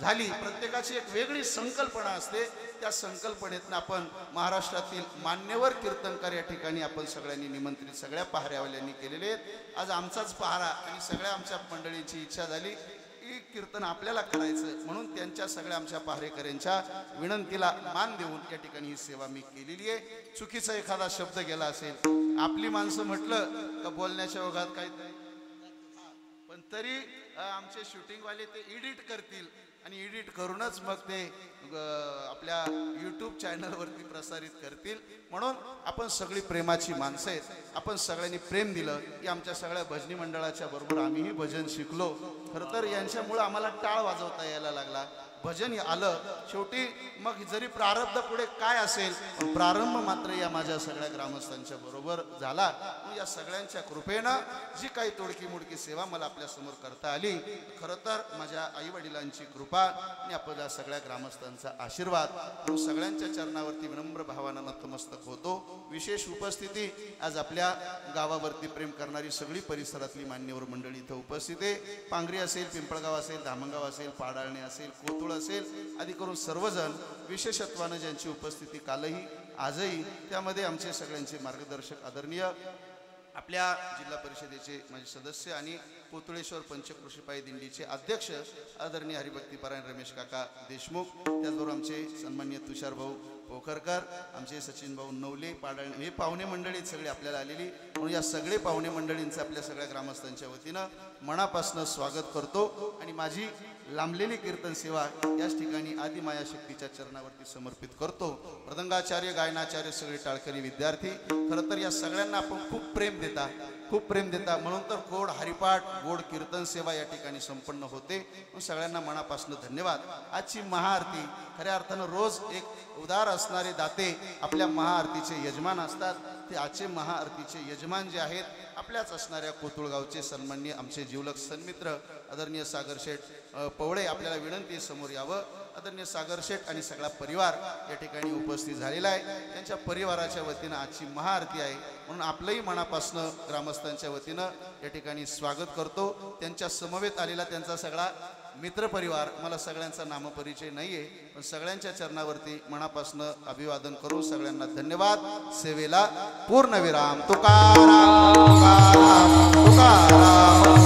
झाली. प्रत्येकाची एक वेगळी संकल्पना असते. त्या संकल्पनेतनं आपण महाराष्ट्रातील मान्यवर कीर्तनकार या ठिकाणी आपण सगळ्यांनी निमंत्रित, सगळ्या पहाऱ्यावाल्यांनी केलेले आहेत. आज आमचाच पहारा आणि सगळ्या आमच्या मंडळींची इच्छा झाली की कीर्तन आपल्याला करायचं, म्हणून त्यांच्या सगळ्या आमच्या पहारेकऱ्यांच्या विनंतीला मान देऊन या ठिकाणी ही सेवा मी केलेली आहे. चुकीचा एखादा शब्द गेला असेल, आपली माणसं म्हटलं का बोलण्याच्या ओघात काही, पण तरी आमचे शूटिंगवाले ते एडिट करतील आणि एडिट करूनच मग ते आपल्या यूट्यूब चॅनलवरती प्रसारित करतील. म्हणून आपण सगळी प्रेमाची माणसं आहेत. आपण सगळ्यांनी प्रेम दिलं की आमच्या सगळ्या भजनी मंडळाच्या बरोबर आम्हीही भजन शिकलो. खरं तर यांच्यामुळं आम्हाला टाळ वाजवता यायला लागला. भजन आलं. शेवटी मग जरी प्रारब्ध पुढे काय असेल, पण प्रारंभ मात्र या माझ्या सगळ्या ग्रामस्थांच्या बरोबर झाला. या सगळ्यांच्या कृपेनं जी काही तोडकी मोडकी सेवा मला आपल्या समोर करता आली, खरं तर माझ्या आई वडिलांची कृपा आणि आपल्या सगळ्या ग्रामस्थांचा आशीर्वाद. म्हणून सगळ्यांच्या चरणावरती विनम्र भावानं नतमस्तक होतो. विशेष उपस्थिती आज आपल्या गावावरती प्रेम करणारी सगळी परिसरातली मान्यवर मंडळी इथं उपस्थित आहे. पांगरी असेल, पिंपळगाव असेल, धामणगाव असेल, पाडाळणे असेल, कोतुळ असेल, आदी करून सर्वजण विशेषत्वानं ज्यांची उपस्थिती कालही आजही, त्यामध्ये आमचे सगळ्यांचे मार्गदर्शक आदरणीय आपल्या जिल्हा परिषदेचे माजी सदस्य आणि कोतुळेश्वर पंचकृषीपायी दिंडीचे अध्यक्ष आदरणीय हरिभक्तीपरायण रमेश काका देशमुख, त्याचबरोबर आमचे सन्माननीय तुषार भाऊ पोखरकर, आमचे सचिन भाऊ नवले, पाडळणे, हे पाहुणे मंडळी सगळे आपल्याला आलेली. म्हणून या सगळे पाहुणे मंडळींचं आपल्या सगळ्या ग्रामस्थांच्या वतीनं मनापासून स्वागत करतो आणि माझी लांबलेली कीर्तन सेवा याच ठिकाणी आदिमाया शक्तीच्या चरणावरती समर्पित करतो. मृदंगाचार्य, गायनाचार्य, सगळे टाळकरी विद्यार्थी, खरं तर या सगळ्यांना आपण खूप प्रेम देता, खूप प्रेम देता. म्हणून तर गोड हरिपाठ, गोड कीर्तन सेवा या ठिकाणी संपन्न होते. सगळ्यांना मनापासून धन्यवाद. आजची महाआरती खऱ्या अर्थानं रोज एक उदार असणारे दाते आपल्या महाआरतीचे यजमान असतात. ते आजचे महाआरतीचे यजमान जे आहेत आपल्याच असणाऱ्या कोतुळगावचे सन्माननीय आमचे जीवलक सन्मित्र आदरणीय सागर शेठ पवळे, आपल्याला विनंती समोर यावं. आदरणीय सागर शेठ आणि सगळा परिवार या ठिकाणी उपस्थित झालेला आहे. त्यांच्या परिवाराच्या वतीनं आजची महाआरती आहे, म्हणून आपलंही मनापासून ग्रामस्थांच्या वतीनं या ठिकाणी स्वागत करतो. त्यांच्या समवेत आलेला त्यांचा सगळा मित्रपरिवार, मला सगळ्यांचा नामपरिचय नाही आहे, पण सगळ्यांच्या चरणावरती मनापासून अभिवादन करून सगळ्यांना धन्यवाद. सेवेला पूर्ण विराम. तुकाराम तुकाराम तुकाराम.